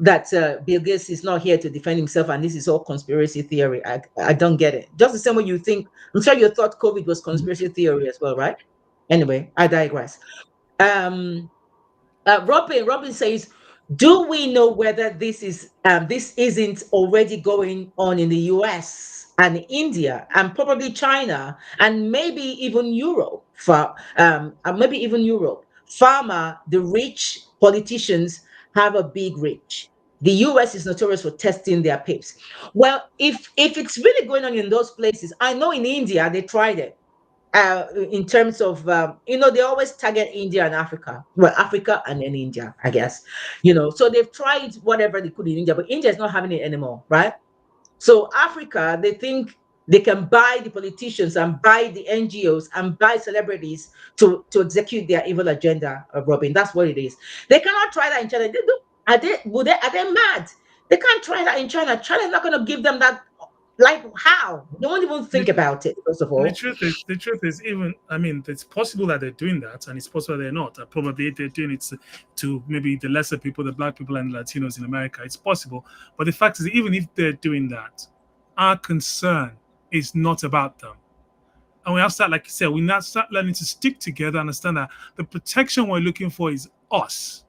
that Bill Gates is not here to defend himself and this is all conspiracy theory. I don't get it. Just the same way you think, I'm sure you thought COVID was conspiracy theory as well, right? Anyway, I digress. Um, Robin says, "Do we know whether this isn't already going on in the US and India and probably China and maybe even Europe? Maybe even Europe. The rich politicians have a big reach. The US is notorious for testing their pips. Well, if it's really going on in those places, I know in India they tried it in terms of they always target India and Africa. Well, Africa and then India, I guess. So they've tried whatever they could in India, but India is not having it anymore, right? So Africa, they think they can buy the politicians and buy the NGOs and buy celebrities to execute their evil agenda, Robin. That's what it is. They cannot try that in China. Are they mad? They can't try that in China. China's not going to give them that. Like how? They won't even think about it, first of all. The truth is, even I mean, it's possible that they're doing that, and it's possible they're not. Probably they're doing it to maybe the lesser people, the black people and Latinos in America. It's possible, but the fact is, even if they're doing that, our concern is not about them. And we have to start, like you said, we now start learning to stick together, understand that the protection we're looking for is us,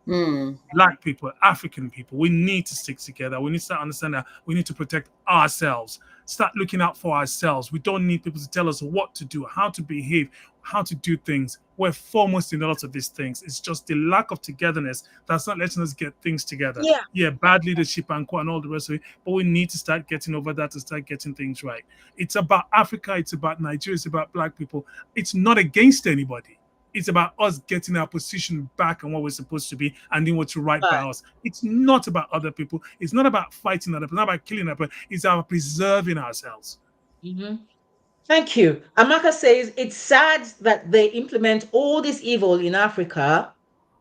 Mm, black people, African people. We need to stick together. We need to start understand that we need to protect ourselves. Start looking out for ourselves. We don't need people to tell us what to do, how to behave, how to do things. We're foremost in a lot of these things. It's just the lack of togetherness that's not letting us get things together. Yeah. Yeah, bad leadership and all the rest of it. But we need to start getting over that to start getting things right. It's about Africa. It's about Nigeria. It's about black people. It's not against anybody. It's about us getting our position back and what we're supposed to be and doing what's right by Right. us. It's not about other people. It's not about fighting other people. It's not about killing other people. It's about preserving ourselves. Mhm. Thank you. Amaka says it's sad that they implement all this evil in Africa.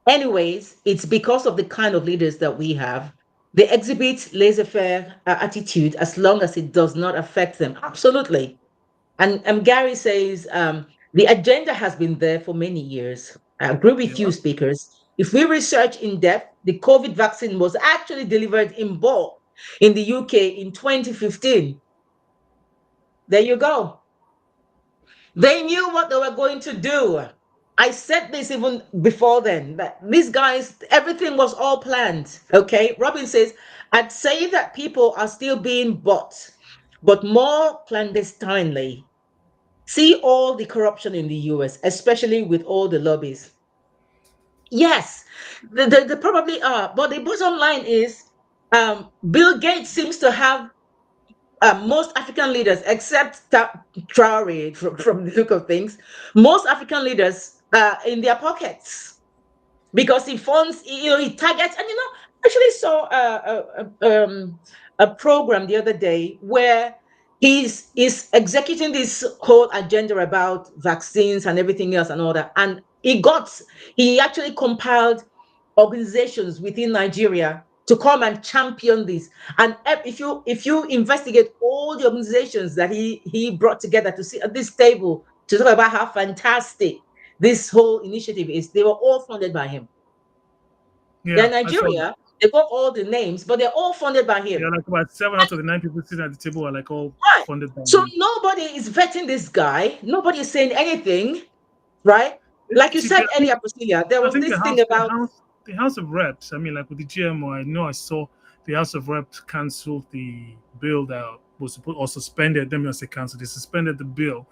Anyways, it's because of the kind of leaders that we have. They exhibit laissez-faire attitude as long as it does not affect them. Absolutely. And Gary says the agenda has been there for many years. I agree with Yeah. you, speakers. If we research in depth, the COVID vaccine was actually delivered in bulk in the UK in 2015. There you go. They knew what they were going to do. I said this even before then, that these guys, everything was all planned. Okay. Robin says, I'd say that people are still being bought, but more clandestinely. See all the corruption in the US, especially with all the lobbies. Yes, they probably are. But the bottom line is Bill Gates seems to have most African leaders, except Traore from the look of things, most African leaders are in their pockets because he funds, he targets, and I actually saw a program the other day where he's executing this whole agenda about vaccines and everything else and all that, and he actually compiled organizations within Nigeria to come and champion this. And if you investigate all the organizations that he brought together to sit at this table to talk about how fantastic this whole initiative is, they were all funded by him. They're Yeah, in I saw that. Nigeria. They got all the names, but they're all funded by Yeah, him. like about 7 out of the 9 people sitting at the table are like all Right. funded by So him. nobody is vetting this guy. Nobody is saying anything, right? Like you See, said earlier, Priscilla, there I was think this thing about the House of Reps. I mean, like with the GMO, I know I saw the House of Reps cancelled the bill that was supposed or suspended. Let me not say cancelled. They suspended the bill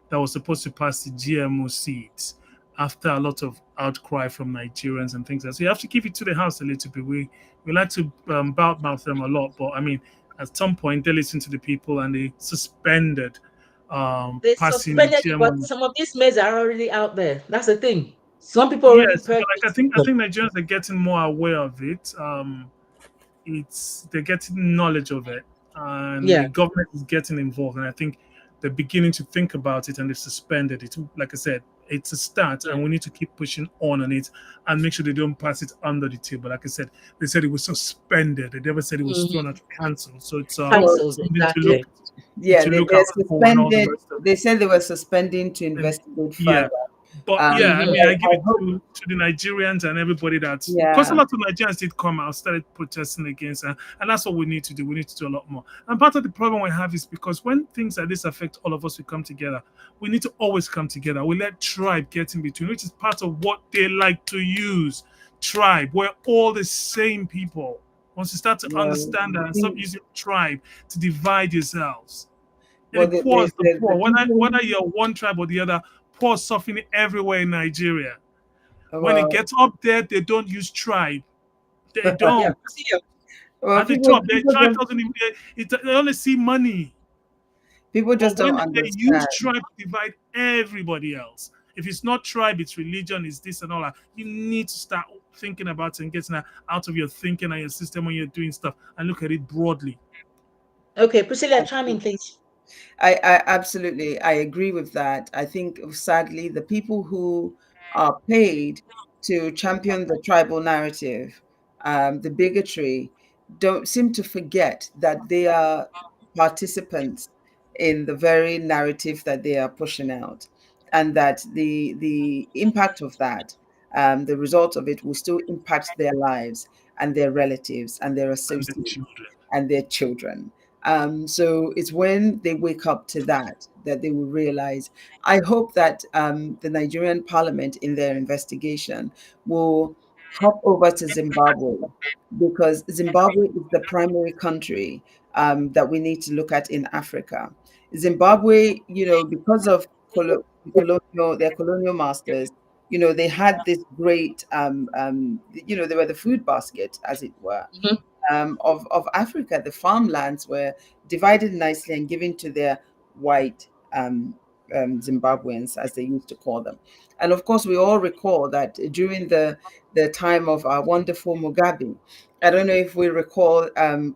that was supposed to pass the GMO seeds after a lot of outcry from Nigerians and things like that. So you have to give it to the House a little bit. We like to mouth them a lot, but I mean, at some point they listened to the people and they suspended they passing the suspended it, but GMO. some of these maize are already out there. That's the thing. Some people already Yes, but like purchased I them. think Nigerians are getting more aware of it. It's they're getting knowledge of it, and Yeah. the government is getting involved. And I think they're beginning to think about it, and they've suspended it. Like I said, it's a start, Yeah. and we need to keep pushing on it and make sure they don't pass it under the table. Like I said, they said it was suspended. They never said it was thrown Mhm. out, cancelled. So it's Well, Cancelled, something exactly. yeah, to look they're out for and all the suspended. rest of it. They said they were suspending to And investigate yeah, further. but yeah, I Hmm. mean, I give I it hope, to the Nigerians and everybody that's because a yeah, lot of Nigerians did come out, started protesting against, and that's what we need to do. We need to do a lot more. And part of the problem we have is because when things like this affect all of us, we come together. We need to always come together. We let tribe get in between, which is part of what they like to use. Tribe, we're all the same people. Once you start to well, understand that and stop the, using tribe to divide yourselves, the well, poor is the the poor. people, Whether you're one tribe or the other, poor suffering everywhere in Nigeria. When it well, gets up there, they don't use tribe. They Yeah. don't. Priscilla, well, At the top, the tribe doesn't even. They only see money. people But just don't when they use understand. tribe to divide everybody else, if it's not tribe, it's religion, it's this and all that. You need to start thinking about it and getting that out of your thinking and your system when you're doing stuff and look at it broadly. okay, Priscilla, chime in, please. I absolutely I agree with that. I think sadly the people who are paid to champion the tribal narrative, the bigotry, don't seem to forget that they are participants in the very narrative that they are pushing out, and that the impact of that, the result of it, will still impact their lives and their relatives and their And the associates children. and their children. So it's when they wake up to that that they will realize. I hope that the Nigerian Parliament, in their investigation, will hop over to Zimbabwe, because Zimbabwe is the primary country that we need to look at in Africa. Zimbabwe, because of their colonial masters, they had this great, they were the food basket, as it were, Mhm. of Africa. The farmlands were divided nicely and given to their white Zimbabweans, as they used to call them. And of course, we all recall that during the time of our wonderful Mugabe, I don't know if we recall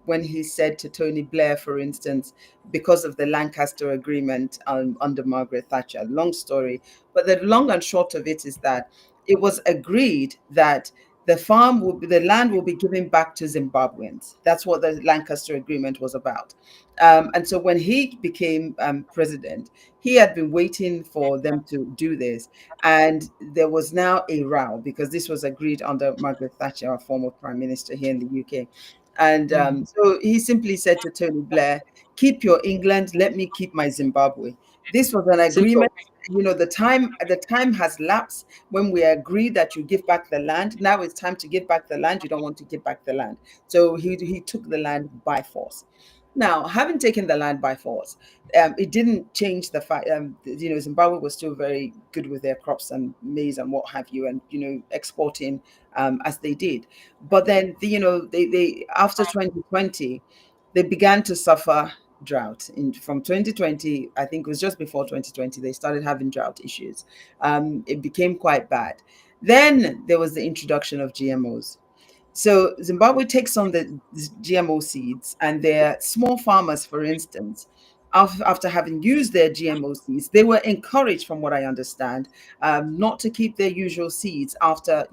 when he said to Tony Blair, for instance, because of the Lancaster Agreement under Margaret Thatcher. Long story, but the long and short of it is that it was agreed that the land will be given back to Zimbabweans. That's what the Lancaster Agreement was about. And so when he became president, he had been waiting for them to do this. And there was now a row because this was agreed under Margaret Thatcher, our former prime minister here in the UK. And so he simply said to Tony Blair, keep your England, let me keep my Zimbabwe. This was an agreement. Simple. The time has lapsed when we agreed that you give back the land. Now it's time to give back the land. You don't want to give back the land. So he took the land by force. Now, having taken the land by force, it didn't change the fact, Zimbabwe was still very good with their crops and maize and what have you, and, exporting as they did. But then, they after 2020, they began to suffer drought. From 2020, I think it was just before 2020, they started having drought issues. It became quite bad. Then there was the introduction of GMOs. So Zimbabwe takes on the GMO seeds, and their small farmers, for instance, after having used their GMO seeds, they were encouraged, from what I understand, not to keep their usual seeds after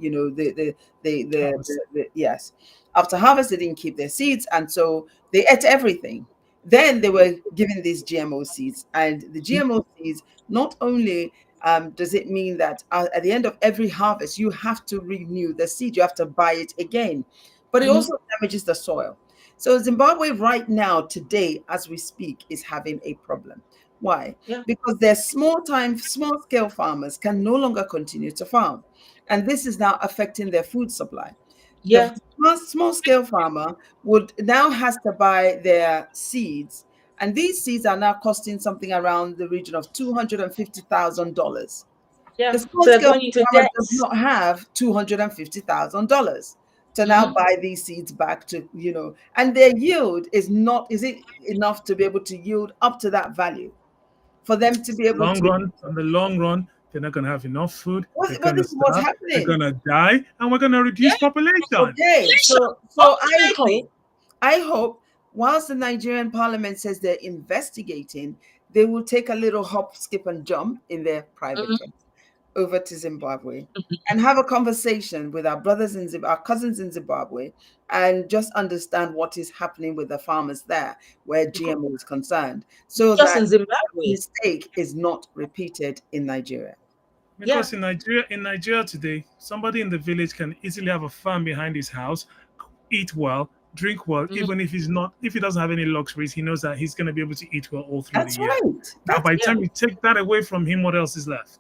Harvest. yes, after harvest they didn't keep their seeds, and so they ate everything. Then they were given these GMO seeds, and the GMO seeds not only does it mean that at the end of every harvest, you have to renew the seed, you have to buy it again. But it Mm-hmm. also damages the soil. So Zimbabwe right now, today, as we speak, is having a problem. Why? Yeah. Because their small scale farmers can no longer continue to farm. And this is now affecting their food supply. The Yeah. small scale farmer would now has to buy their seeds, and these seeds are now costing something around the region of $250,000. The Yeah. small So they're scale going into farmer does debts. not have $250,000 to now Mm-hmm. buy these seeds back and their yield is it enough to be able to yield up to that value for them to be able Long to. run, on the long run, they're not going to have enough food. They're But going to this is what's starve. They're happening. going to die, and we're going to reduce Yeah. population. Okay, Listen, so ultimately. I hope, whilst the Nigerian parliament says they're investigating, they will take a little hop, skip, and jump in their private Mm-hmm. jet over to Zimbabwe and have a conversation with our brothers in Zimbabwe, our cousins in Zimbabwe, and just understand what is happening with the farmers there, where Because GMO is concerned, so just that in Zimbabwe. mistake is not repeated in Nigeria. Yeah. Because in Nigeria today, somebody in the village can easily have a farm behind his house, eat well, drink well, Mm-hmm. even if he doesn't have any luxuries, he knows that he's going to be able to eat well all through the That's year. right. Now, by the Yeah. time you take that away from him, what else is left?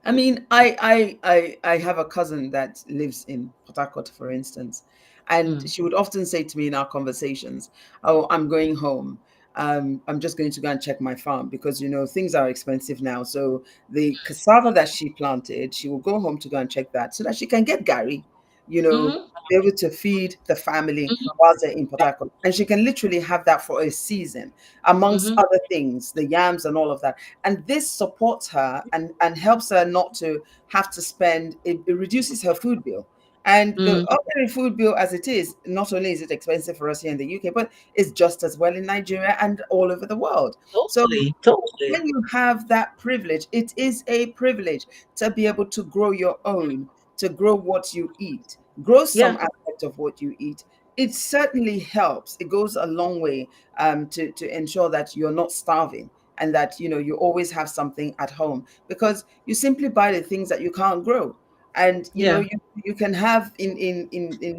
I mean, I have a cousin that lives in Port Harcourt, for instance, and Mm. she would often say to me in our conversations, "Oh, I'm going home. I'm just going to go and check my farm because things are expensive now. So the cassava that she planted, she will go home to go and check that so that she can get Gary, Mm-hmm. be able to feed the family Mm-hmm. while they're in Port Harcourt, and she can literally have that for a season, amongst Mm-hmm. other things, the yams and all of that." And this supports her and helps her not to have to spend it reduces her food bill. And the Mm. ordinary food bill, as it is, not only is it expensive for us here in the UK, but it's just as well in Nigeria and all over the world. So Totally. Totally. when you have that privilege, it is a privilege to be able to grow your own, to grow what you eat, grow some Yeah. aspect of what you eat. It certainly helps. It goes a long way to ensure that you're not starving, and that you always have something at home, because you simply buy the things that you can't grow. And Yeah. you can have in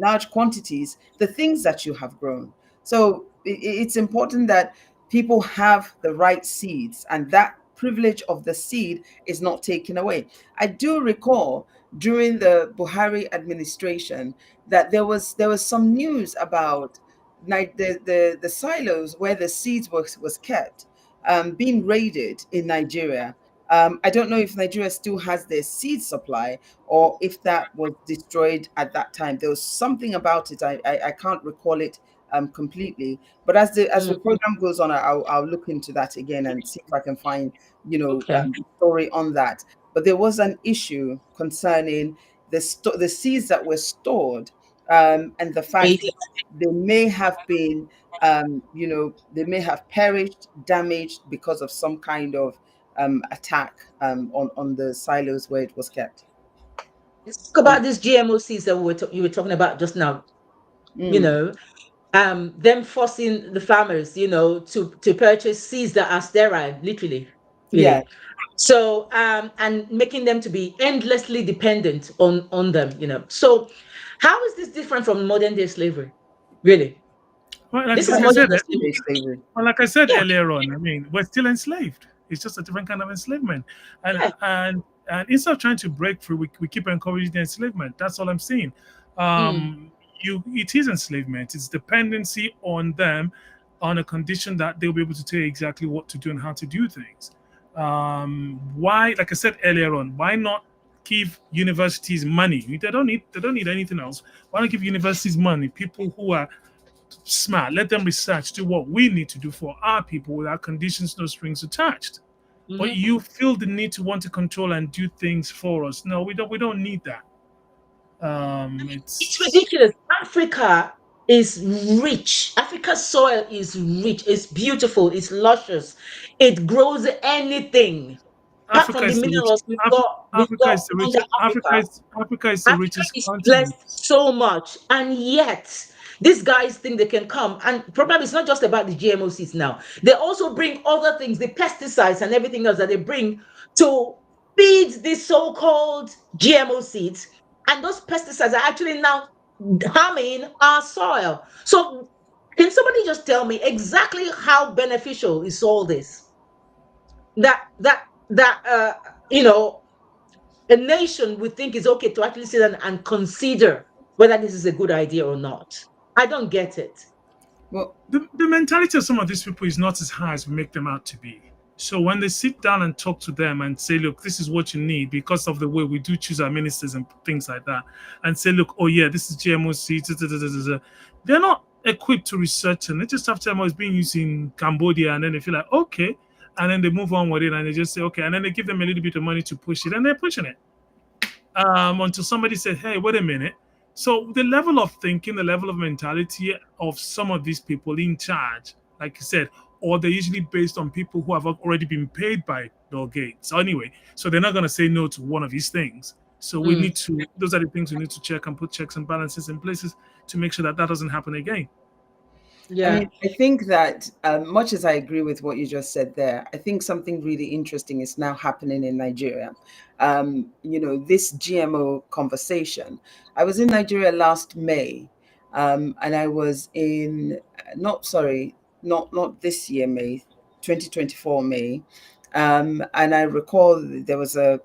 large quantities the things that you have grown. So it's important that people have the right seeds, and that privilege of the seed is not taken away. I do recall during the Buhari administration that there was some news about the silos where the seeds was kept being raided in Nigeria. I don't know if Nigeria still has their seed supply, or if that was destroyed at that time. There was something about it. I can't recall it completely. But as the Mm. program goes on, I'll look into that again and see if I can find Okay. story on that. But there was an issue concerning the seeds that were stored, and the fact Rated. that they may have been they may have perished, damaged because of some kind of attack on the silos where it was kept. Let's talk about these GMO seeds that you were talking about just now. You Mm, know, them forcing the farmers, to purchase seeds that are sterile, literally, yeah. really. So, and making them to be endlessly dependent on them. So, how is this different from modern day slavery? Really, Well, this is like That I is modern said, day modern day slavery. slavery. well, like I said Yeah, earlier on, I mean, we're still enslaved. It's just a different kind of enslavement, and yeah. and and instead of trying to break free, we keep encouraging the enslavement. That's all I'm saying. Mm, It is enslavement. It's dependency on them, on a condition that they'll be able to tell you exactly what to do and how to do things. Why, like I said earlier on, why not give universities money? They don't need anything else. Why not give universities money? People who are smart. Let them research, do what we need to do for our people without conditions, no strings attached. But mhm. you feel the need to want to control and do things for us. No, we don't. We don't need that. It's It's ridiculous. Africa is rich. Africa's soil is rich. It's beautiful. It's luscious. It grows anything. Apart Africa from the is the rich. minerals we've got under Africa. Africa is the Africa richest is blessed continent. so much, and yet these guys think they can come. And probably it's not just about the GMO seeds now. They also bring other things, the pesticides and everything else that they bring to feed these so-called GMO seeds. And those pesticides are actually now harming our soil. So, can somebody just tell me exactly how beneficial is all this? That you know a nation would think it's okay to actually sit down and consider whether this is a good idea or not. I don't get it. Well, The mentality of some of these people is not as high as we make them out to be. So when they sit down and talk to them and say, look, this is what you need because of the way we do choose our ministers and things like that, and say, look, oh yeah, this is GMO seeds, da, da, da, da, da, da. They're not equipped to research and they just have GMO is being used in Cambodia and then they feel like, okay, and then they move on with it and they just say, okay, and then they give them a little bit of money to push it and they're pushing it until somebody said, "Hey, wait a minute." So the level of thinking, the level of mentality of some of these people in charge, like you said, or they're usually based on people who have already been paid by Bill Gates. So anyway, so they're not going to say no to one of these things. So we Mm, need to; those are the things we need to check and put checks and balances in places to make sure that that doesn't happen again. I yeah. mean, I think that much as I agree with what you just said there, I think something really interesting is now happening in Nigeria. This GMO conversation. I was in Nigeria last May, and I was in not sorry, not this year May, 2024 May. And I recall there was a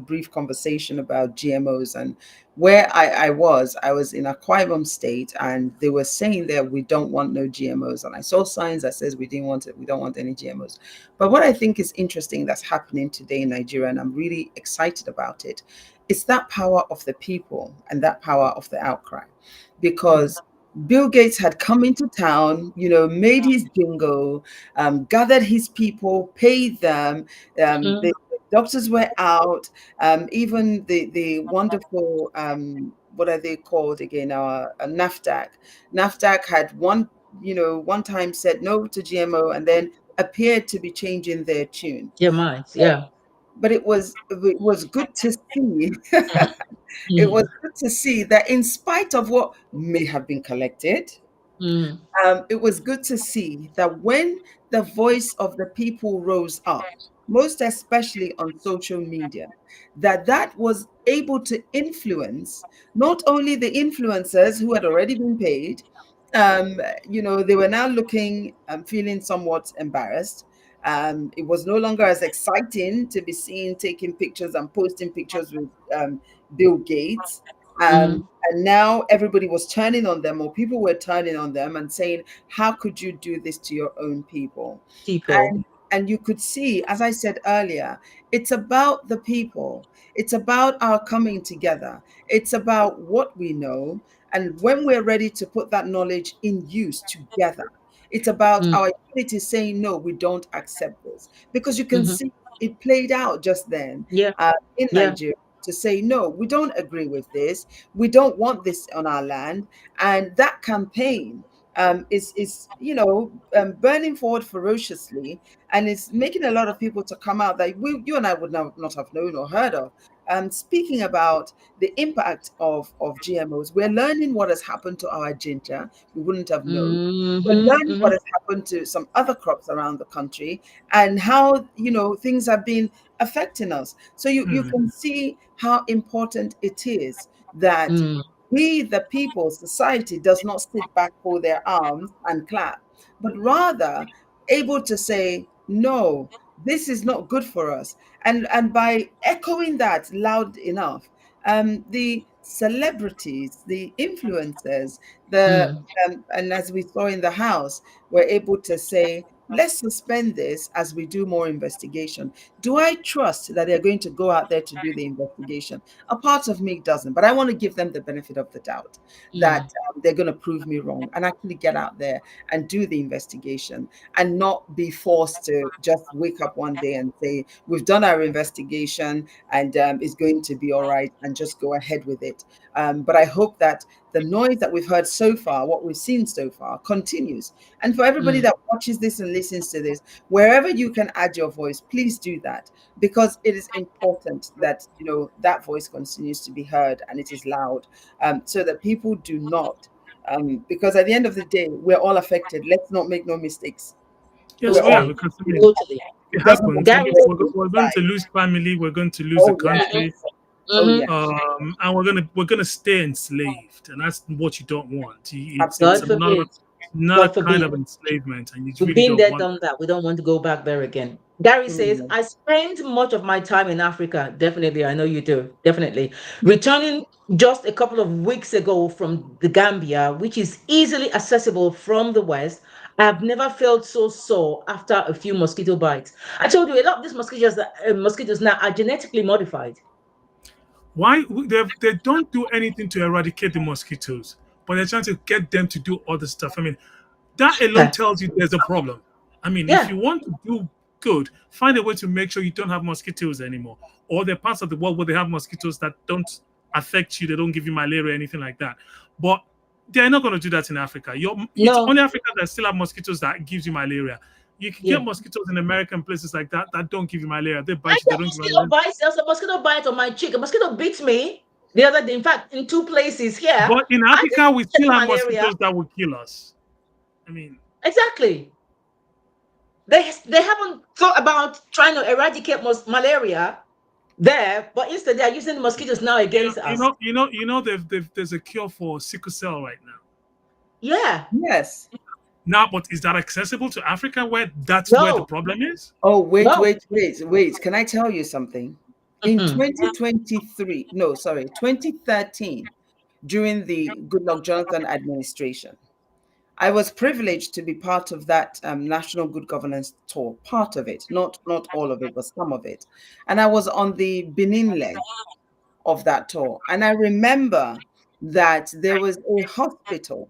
brief conversation about GMOs, and where I was in Akwa Ibom State, and they were saying that we don't want no GMOs, and I saw signs that says we didn't want it, we don't want any GMOs. But what I think is interesting that's happening today in Nigeria, and I'm really excited about it, is that power of the people and that power of the outcry, Mm, because Bill Gates had come into town, made his jingle, gathered his people, paid them. mm, The doctors were out. Even the wonderful what are they called again? Our NAFDAC. NAFDAC had one time said no to GMO and then appeared to be changing their tune. your minds, yeah. But it was good to see. Mhm, It was mhm, good to see that in spite of what may have been collected, mhm, it was good to see that when the voice of the people rose up, most especially on social media, that was able to influence not only the influencers who had already been paid. They were now looking, feeling somewhat embarrassed. It was no longer as exciting to be seen taking pictures and posting pictures with Bill Gates. mhm. And now everybody was turning on them, or people were turning on them and saying, how could you do this to your own people? People. And you could see, as I said earlier, it's about the people. It's about our coming together. It's about what we know. And when we're ready to put that knowledge in use together, it's about Mm, our unity saying, no, we don't accept this. Because you can mhm. see it played out just then Yeah, in yeah. Nigeria to say, no, we don't agree with this. We don't want this on our land. And that campaign is burning forward ferociously, and it's making a lot of people to come out that you and I would not have known or heard of speaking about the impact of GMOs. We're learning what has happened to our ginger. We wouldn't have known. We're learning what has happened to some other crops around the country and how, things have been affecting us. So you Mm, can see how important it is that mm, we, the people, society, does not sit back, fold their arms and clap, but rather able to say, no, this is not good for us. And by echoing that loud enough, the celebrities, the influencers, the mm, and as we saw in the house, were able to say, let's suspend this as we do more investigation. Do I trust that they're going to go out there to do the investigation? A part of me doesn't, but I want to give them the benefit of the doubt that mm, they're going to prove me wrong and actually get out there and do the investigation and not be forced to just wake up one day and say, we've done our investigation and it's going to be all right, and just go ahead with it. But I hope that the noise that we've heard so far, what we've seen so far, continues. And for everybody mm. that watches this and listens to this, wherever you can add your voice, please do that, because it is important that that voice continues to be heard and it is loud, so that people do not. Because at the end of the day, we're all affected. Let's not make no mistakes. We're yes, we all are, Totally. because affected. Totally. it It doesn't happens. matter Gary where says, you We're going to reside. lose family. We're going to lose the Oh yeah. country. Oh mm-hmm. yeah. And we're gonna stay enslaved, and that's what you don't want. It's God Absolutely. another forbid. another God kind forbid. of enslavement, and you We've really been don't there, want. done that. We don't want to go back there again. Gary says, Mm. I spend much of my time in Africa. Definitely. I know you do. Definitely. Returning just a couple of weeks ago from the Gambia, which is easily accessible from the West, I've never felt so sore after a few mosquito bites. I told you a lot of these mosquitoes now are genetically modified. Why they don't do anything to eradicate the mosquitoes, but they're trying to get them to do other stuff. I mean, that alone Yeah. tells you there's a problem. I mean, if Yeah. you want to do good, find a way to make sure you don't have mosquitoes anymore. Or there are parts of the world where they have mosquitoes that don't affect you, they don't give you malaria, anything like that. But they're not going to do that in Africa. It's No. only Africa that still have mosquitoes that gives you malaria. You can Yeah. get mosquitoes in American places like that that don't give you malaria. They I bite you, they get don't give you mosquito malaria. bites. There's a mosquito bite on my cheek. A mosquito bit me the other day. In fact, in two places here. But in I didn't Africa, we check still have malaria. mosquitoes that will kill us. I mean, Exactly. They haven't thought about trying to eradicate malaria there, but instead they are using the mosquitoes now against us. there's a cure for sickle cell right now. Yeah. Yes. Now, but is that accessible to Africa where that's where the No. problem is? Oh, wait, No. wait, wait, wait. Can I tell you something? In Mhm. 2023, no, sorry, 2013, during the Goodluck Jonathan administration, I was privileged to be part of that national good governance tour, part of it, not all of it, but some of it. And I was on the Benin leg of that tour. And I remember that there was a hospital,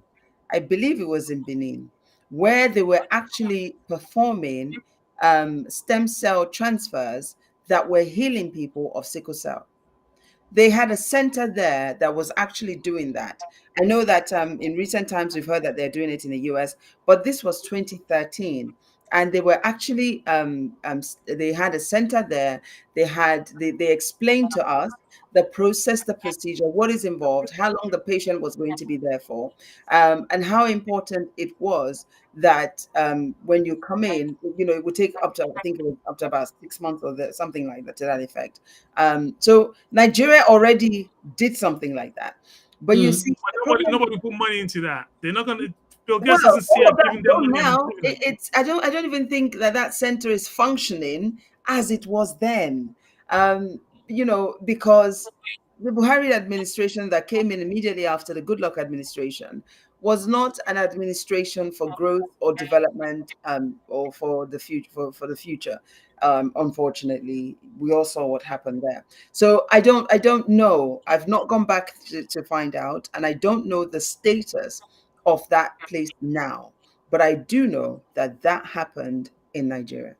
I believe it was in Benin, where they were actually performing stem cell transfers that were healing people of sickle cell. They had a center there that was actually doing that. I know that in recent times we've heard that they're doing it in the US, but this was 2013. And they were actually, they had a center there. They explained to us the process, the procedure, what is involved, how long the patient was going to be there for, and how important it was that when you come in, it would take up to, I think it was up to about 6 months or something like that to that effect. So Nigeria already did something like that. But you Mm. see, But the problem. nobody put money into that. They're not gonna. Bill Gates Well, doesn't see all us of that giving them done money and now. improving it. It's I don't even think that that center is functioning as it was then. Because the Buhari administration that came in immediately after the Goodluck administration was not an administration for growth or development, or for the future. For the future, unfortunately, we all saw what happened there. So I don't know. I've not gone back to find out, and I don't know the status of that place now. But I do know that that happened in Nigeria.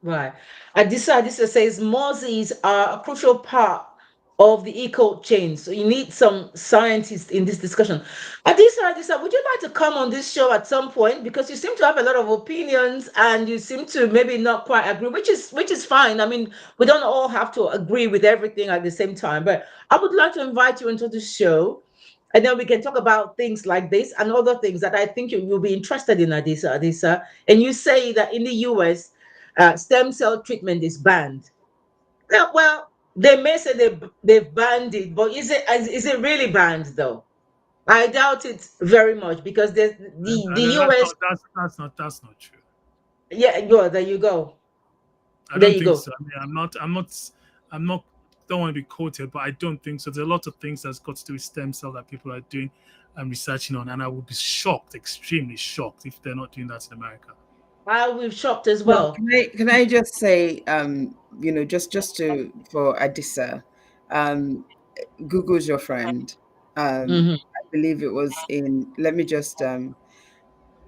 Right. Adisa says mosses are a crucial part of the eco chain. So you need some scientists in this discussion. Adisa, would you like to come on this show at some point? Because you seem to have a lot of opinions and you seem to maybe not quite agree, which is fine. I mean, we don't all have to agree with everything at the same time. But I would like to invite you into the show. And then we can talk about things like this and other things that I think you will be interested in, Adisa. And you say that in the US, stem cell treatment is banned. Yeah, well, they may say they've banned it, but is it really banned though? I doubt it very much because the And that's US. not that's not true. Yeah, go there you go. I There don't you think go. so. I mean, I'm not. Don't want to be quoted, but I don't think so. There's a lot of things that's got to do with stem cell that people are doing and researching on, and I would be shocked, extremely shocked, if they're not doing that in America. We've shopped as Well, well. can I just say, just to for Adisa, um, Google's your friend. Hmm. I believe it was in. Let me just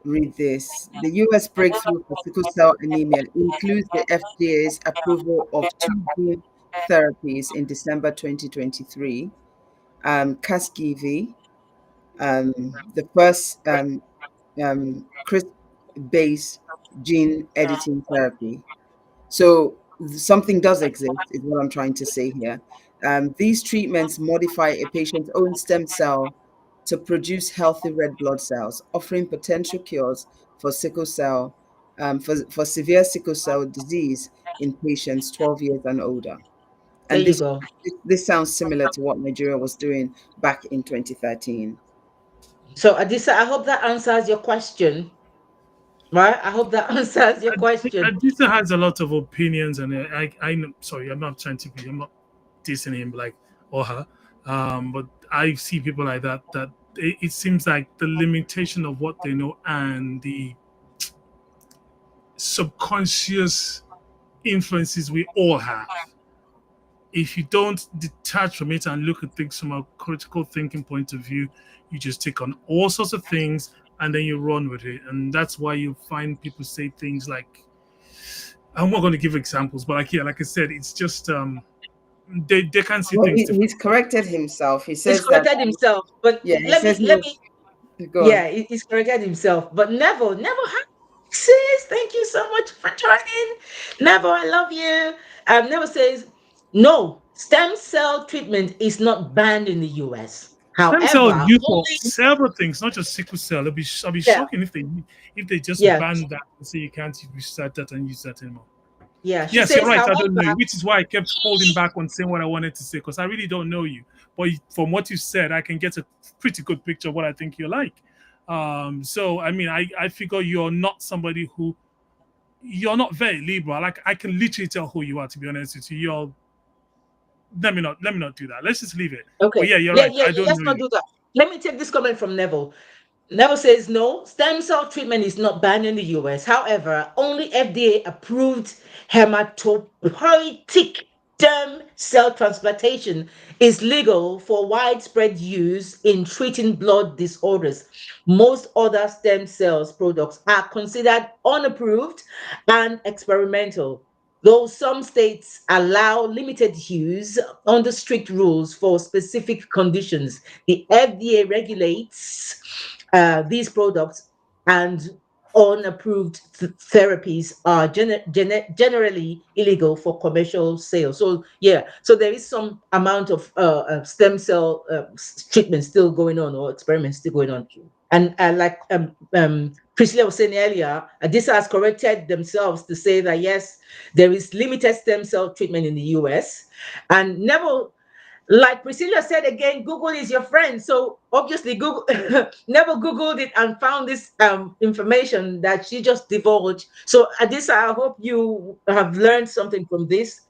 read this. The U.S. breakthrough for sickle cell anemia includes the FDA's approval of two gene therapies in December 2023. Casgevy, the first CRISPR-based gene editing therapy. So something does exist, is what I'm trying to say here. These treatments modify a patient's own stem cell to produce healthy red blood cells, offering potential cures for sickle cell, for severe sickle cell disease in patients 12 years and older. There And you this go. this sounds similar to what Nigeria was doing back in 2013. So Adisa, I hope that answers your question. Right? I hope that answers your question. Adisa has a lot of opinions, and sorry, I'm not trying to be, I'm not dissing him like or her, but I see people like that. That it seems like the limitation of what they know and the subconscious influences we all have. If you don't detach from it and look at things from a critical thinking point of view, you just take on all sorts of things and then you run with it. And that's why you find people say things like, I'm not going to give examples, but like, yeah, like I said, it's just they can see Well, things different. he's corrected himself. He He's says that, corrected himself, but yeah, he let says me he let was, me go on. yeah, he's corrected himself. But never, sis, thank you so much for joining. Never, I love you. Never says no. Stem cell treatment is not banned in the US. Stem cell is However, used for only several things, not just sickle cell. I'll be yeah, shocking if they just yeah, ban that and say you can't research that and use that anymore. yeah. She Yes, you're says, right. I don't know however, you, which is why I kept holding back on saying what I wanted to say because I really don't know you. But from what you said, I can get a pretty good picture of what I think you're like. So I mean, I figure you're not somebody who you're not very liberal. Like I can literally tell who you are. To be honest with you, you're. Let me not do that. Let's just leave it. But okay, yeah, you're yeah, right. yeah, I yeah. don't Let's know not you. do that. Let me take this comment from Neville. Never says no. Stem cell treatment is not banned in the US. However, only FDA approved hematopoietic stem cell transplantation is legal for widespread use in treating blood disorders. Most other stem cells products are considered unapproved and experimental. Though some states allow limited use under strict rules for specific conditions, the FDA regulates these products and unapproved therapies are generally illegal for commercial sales. So yeah, so there is some amount of stem cell treatment still going on or experiments still going on. And like Priscilla was saying earlier, this has corrected themselves to say that yes, there is limited stem cell treatment in the US. And never, like Priscilla said again, Google is your friend. So obviously, Google never Googled it and found this information that she just divulged. So Adisa, I hope you have The, learned something from this.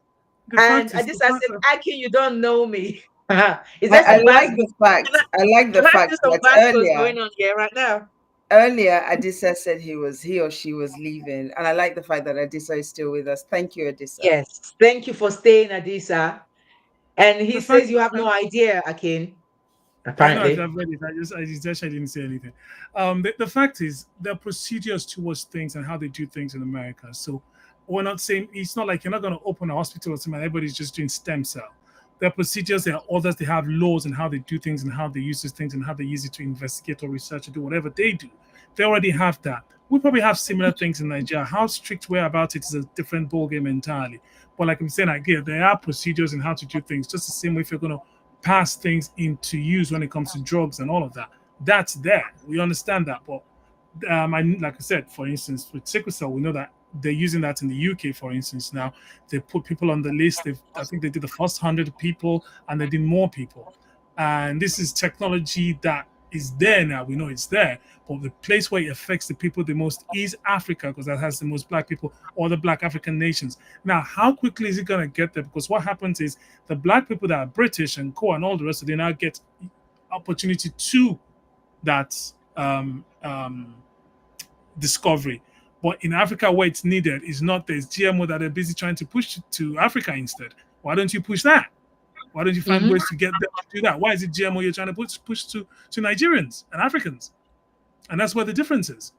the And fact is, Adisa said, Aki, you don't know me. Is there I some bad? like the fact. I like the Can I fact see some that bastards going on here right now? earlier Adisa said he or she was leaving, and I like the fact that Adisa is still with us. Thank you, Adisa. Yes. Thank you for staying, Adisa. And he the fact. says you have no idea, Akin. No, Apparently. I've read it. I just actually didn't say anything. The fact is, there are procedures towards things and how they do things in America. So we're not saying it's not like you're not going to open a hospital or something. Everybody's just doing stem cell. There are procedures, there are others, they have laws and how they do things and how they use these things and how they use it to investigate or research or do whatever they do. They already have that. We probably have similar things in Nigeria. How strict we're about it is a different ballgame entirely. But like I'm saying again, there are procedures in how to do things, just the same way if you're going to pass things into use when it comes to drugs and all of that. That's there. We understand that. But like I said, for instance, with sickle cell, we know that they're using that in the UK, for instance. Now they put people on the list. I think they did the first 100 people, and they did more people. And this is technology that is there now. We know it's there, but the place where it affects the people the most is Africa, because that has the most black people, or the black African nations. Now, how quickly is it going to get there? Because what happens is the black people that are British and co and all the rest of them now get opportunity to that discovery. But in Africa, where it's needed is not there's GMO that they're busy trying to push to Africa instead. Why don't you push that? Why don't you find ways to get them to do that? Why is it GMO you're trying to push to Nigerians and Africans? And that's where the difference is.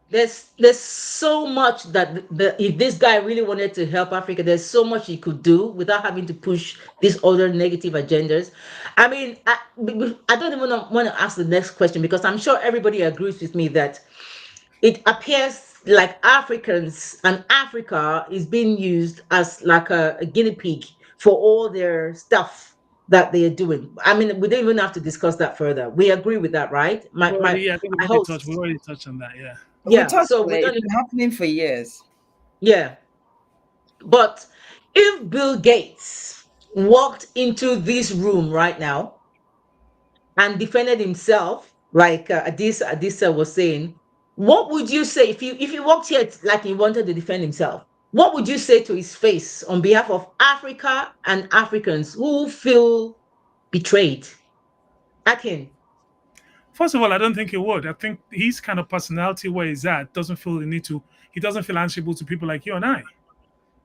There's so much that if this guy really wanted to help Africa, there's so much he could do without having to push these other negative agendas. I mean, I don't even want to ask the next question, because I'm sure everybody agrees with me that it appears like Africans and Africa is being used as like a guinea pig for all their stuff that they are doing. I mean, we don't even have to discuss that further. We agree with that, right? I think My host. we already touched on that. Yeah. We Yeah. touched So on we it. don't. It's been happening for years. Yeah. But if Bill Gates walked into this room right now and defended himself, like Adisa was saying, what would you say if he walked here like he wanted to defend himself? What would you say to his face on behalf of Africa and Africans who feel betrayed? Akin. First of all, I don't think he would. I think his kind of personality where he's at doesn't feel the need to. He doesn't feel answerable to people like you and I.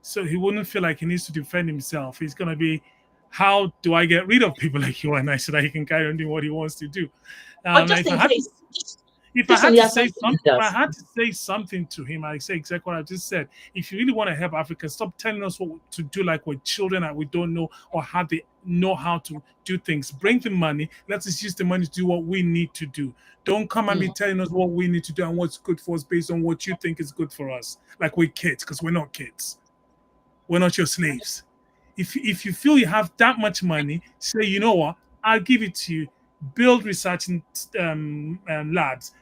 So he wouldn't feel like he needs to defend himself. He's gonna be, how do I get rid of people like you and I so that he can carry on doing what he wants to do? But Now, just in case, if I just on had the to say assumption he something, if I does. had to say something to him, I'd say exactly what I just said. If you really want to help Africa, stop telling us what to do like we're children that we don't know or how they know how to do things. Bring the money. Let us use the money to do what we need to do. Don't come and be Mm. telling us what we need to do and what's good for us based on what you think is good for us. Like we're kids, because we're not kids. We're not your slaves. If you feel you have that much money, say, you know what, I'll give it to you. Build research labs,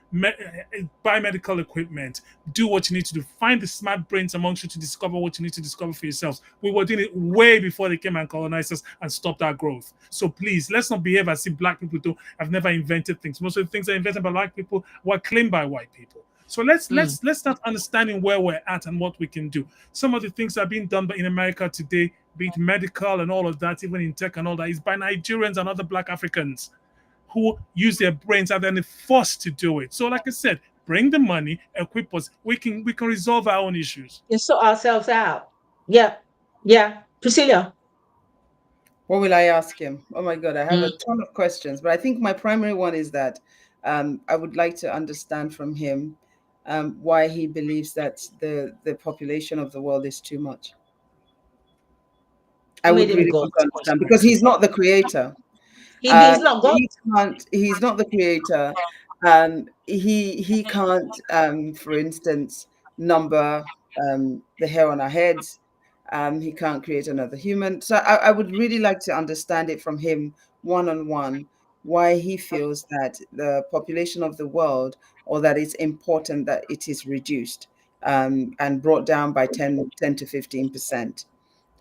buy medical equipment, do what you need to do. Find the smart brains amongst you to discover what you need to discover for yourselves. We were doing it way before they came and colonized us and stopped our growth. So please, let's not behave as if black people do. Have never invented things. Most of the things that are invented by black people were claimed by white people. So let's Mm. let's let's start understanding where we're at and what we can do. Some of the things that are being done in America today, be it medical and all of that, even in tech and all that, is by Nigerians and other black Africans who use their brains and then they're forced to do it. So, like I said, bring the money, equip us. We can resolve our own issues. And sort ourselves out. Yeah. Yeah. Priscilla. What will I ask him? Oh my God, I have a Mm. ton of questions, but I think my primary one is that I would like to understand from him why he believes that the population of the world is too much. I Who made would him really God? want to understand because he's not the creator. He's not God. He can't. He's not the creator. He can't, for instance, number the hair on our heads. He can't create another human. So I would really like to understand it from him one on one, why he feels that the population of the world, or that it's important that it is reduced and brought down by 10 to 15%.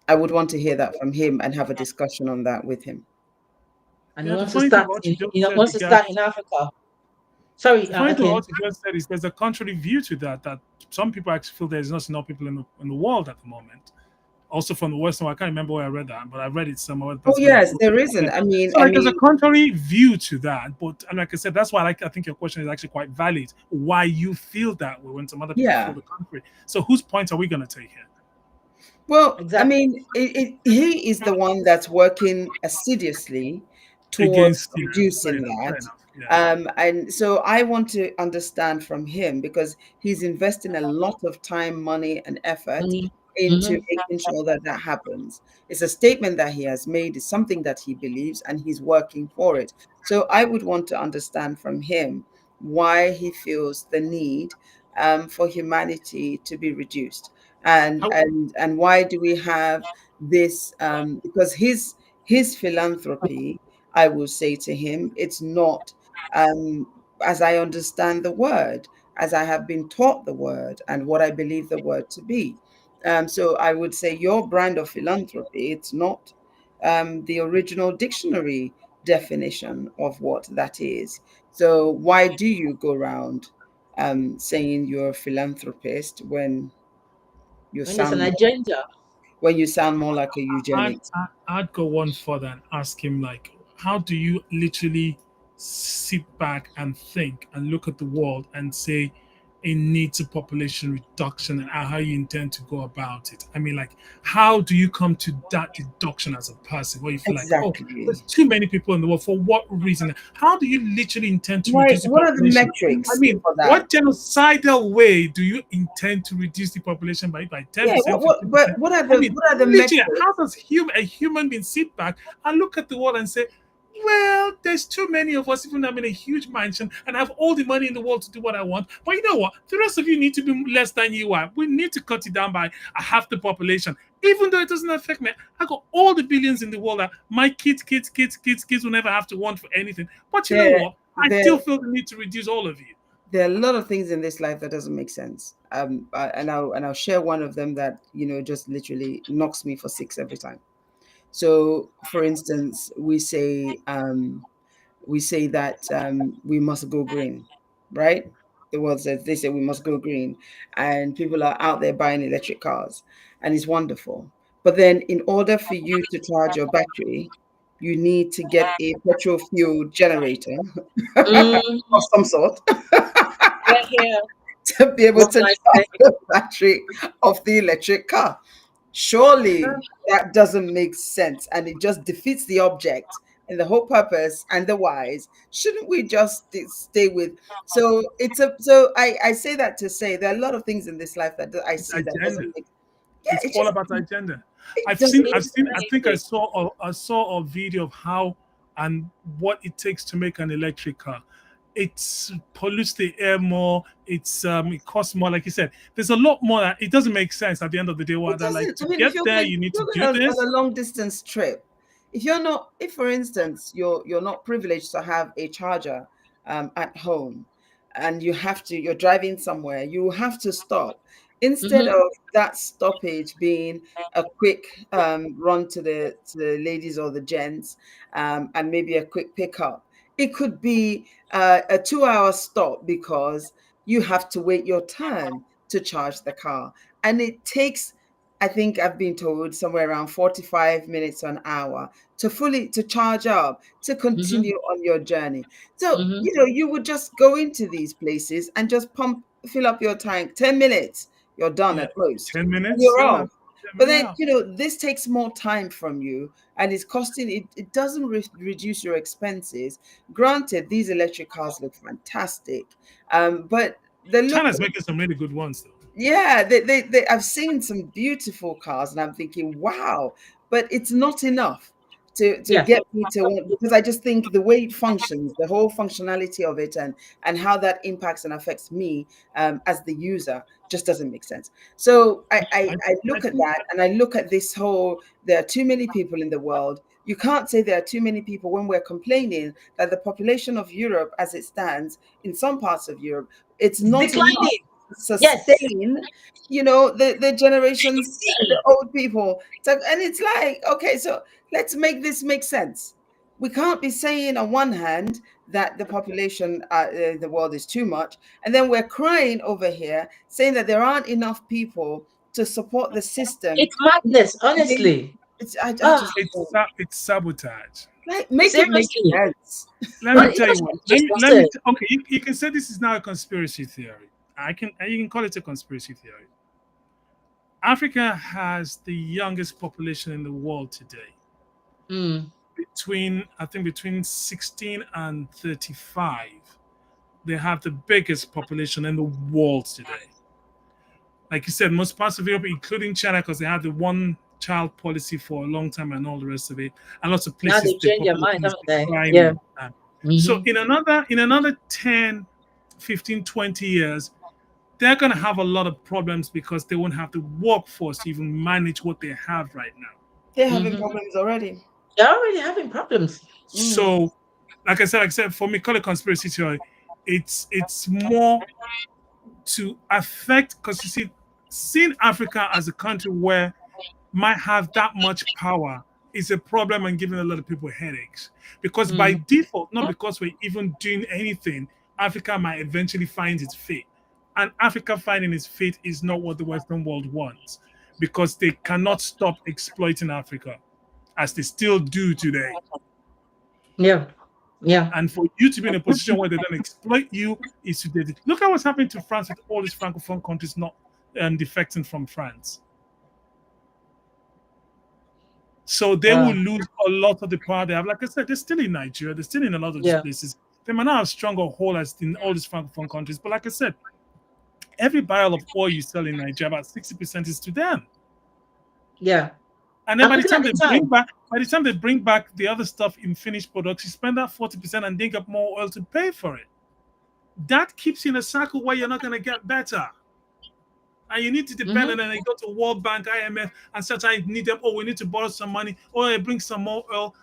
I would want to hear that from him and have a discussion on that with him. And he Yeah, the wants to funny thing start about what in you just he said, wants the to guy. start in Africa. Sorry, The funny thing about Akin. what you just said is there's a contrary view to that. That some people actually feel there's not enough people in the world at the moment. Also from the Western, I can't remember where I read that, but I read it somewhere. The Oh person yes, quoted there it. isn't. Yeah. I mean, So like there's a contrary view to that, but and like I said, that's why I think your question is actually quite valid. Why you feel that way when some other people feel yeah. the contrary. So whose point are we going to take here? Well, I Exactly. mean, he is the one that's working assiduously towards Against, yeah, reducing fair that. enough, yeah. And so I want to understand from him because he's investing a lot of time, money, and effort Money. into Mm-hmm. making sure that that happens. It's a statement that he has made, it's something that he believes, and he's working for it. So I would want to understand from him why he feels the need for humanity to be reduced, and why do we have this? Because his philanthropy, I will say to him, it's not um, as I understand the word, as I have been taught the word, and what I believe the word to be. So I would say your brand of philanthropy, it's not the original dictionary definition of what that is. So why do you go around saying you're a philanthropist you When there's an sound agenda. when you sound more like a I'd, eugenics? I'd go one further and ask him, like, how do you literally sit back and think and look at the world and say it needs a population reduction, and how you intend to go about it? I mean, like, how do you come to that deduction as a person where you feel like, oh, Exactly. there's too many people in the world? For what reason? How do you literally intend to Why? reduce the What are the population? I metrics mean, for that? what genocidal way do you intend to reduce the population by Yeah. 10%, What? 15%? What are I the mean, what are the literally, metrics? how does a human being sit back and look at the world and say, well, there's too many of us, even though I'm in a huge mansion and I have all the money in the world to do what I want. But you know what? The rest of you need to be less than you are. We need to cut it down by half the population. Even though it doesn't affect me, I got all the billions in the world that my kids will never have to want for anything. But you know There, what? I there, still feel the need to reduce all of you. there are a lot of things in this life that doesn't make sense. And I'll share one of them that just literally knocks me for six every time. So, for instance, we say that we must go green, right? The world says they say we must go green, and people are out there buying electric cars, and it's wonderful. But then, in order for you to charge your battery, you need to get a petrol fuel generator Mm, of some sort yeah, yeah. to be able What to can I charge say? the battery of the electric car. Surely that doesn't make sense, and it just defeats the object and the whole purpose and the whys. Shouldn't we just stay with? So I say that to say there are a lot of things in this life that I It's see that agenda. doesn't make. Yeah, It's it all just about agenda. it doesn't make I sense. think Precisely. I saw a video of how and what it takes to make an electric car. It pollutes the air more. It costs more. Like you said, there's a lot more that it doesn't make sense at the end of the day. It What they're like, doesn't. to I mean, get there, you need if to you're do going on this. a long distance trip, if for instance you're not privileged to have a charger at home, and you're driving somewhere, you have to stop. Instead Mm-hmm. of that stoppage being a quick run to the ladies or the gents, and maybe a quick pickup, it could be a 2 hour stop because you have to wait your turn to charge the car, and it takes, I think I've been told, somewhere around 45 minutes to an hour to charge up to Mm-hmm. continue on your journey. So, Mm-hmm. you would just go into these places and just fill up your tank, 10 minutes, you're done Yeah, at most, ten and minutes. you're Yeah, off. man. Yeah, But man, then, yeah. this takes more time from you, and it's costing it doesn't reduce your expenses. Granted, these electric cars look fantastic, but they look. China's making some really good ones, though. Yeah, I've seen some beautiful cars, and I'm thinking, wow, but it's not enough to Yeah. get me to want, because I just think the way it functions, the whole functionality of it, and how that impacts and affects me as the user, just doesn't make sense. So I, I I look at think that, and I look at this whole, there are too many people in the world. You can't say there are too many people when we're complaining that the population of Europe, as it stands, in some parts of Europe, it's It's not enough declining. Yes. sustain the generations, the Easy. old people. So, and it's like, okay, so let's make this make sense. We can't be saying on one hand that the population in the world is too much, and then we're crying over here saying that there aren't enough people to support the system. It's madness, I mean, honestly. I Ah, just don't, it's sabotage. like, make it make seriously. sense. Let me But tell you what. just Let me. listen. Okay, you can say this is now a conspiracy theory. You can call it a conspiracy theory. Africa has the youngest population in the world today. Mm, Between 16 and 35, they have the biggest population in the world today. Like you said, most parts of Europe, including China, because they had the one child policy for a long time and all the rest of it. And lots of Now places, they've the changed their population mind, is haven't they? Yeah. declining. So Hmm. in another 10, 15, 20 years, they're going to have a lot of problems because they won't have the workforce to even manage what they have right now. They're having Hmm. problems already. They're already having problems. Mm. So, like I said, for me, call it conspiracy theory. It's more to affect because you see, seeing Africa as a country where might have that much power is a problem and giving a lot of people headaches. Because by Hmm. default, not because we're even doing anything, Africa might eventually find its fate. And Africa finding its fate is not what the Western world wants because they cannot stop exploiting Africa as they still do today. Yeah. Yeah. And for you to be in a position where they don't exploit you is to look at what's happening to France with all these francophone countries not defecting from France. So they will Wow. lose a lot of the power they have. Like I said, they're still in Nigeria, they're still in a lot of these Yeah. places. They might not have stronger hold as in all these francophone countries, but like I said, every barrel of oil you sell in Nigeria, about 60% is to them. Yeah. And then I'm by the looking at time the they bring time. back, by the time they bring back the other stuff in finished products, you spend that 40% and dig up more oil to pay for it. That keeps you in a cycle where you're not going to get better. And you need to depend Hmm. on them. And you go to World Bank, IMF, and sometimes you need them. Oh, we need to borrow some money. Oh, yeah, bring some more oil.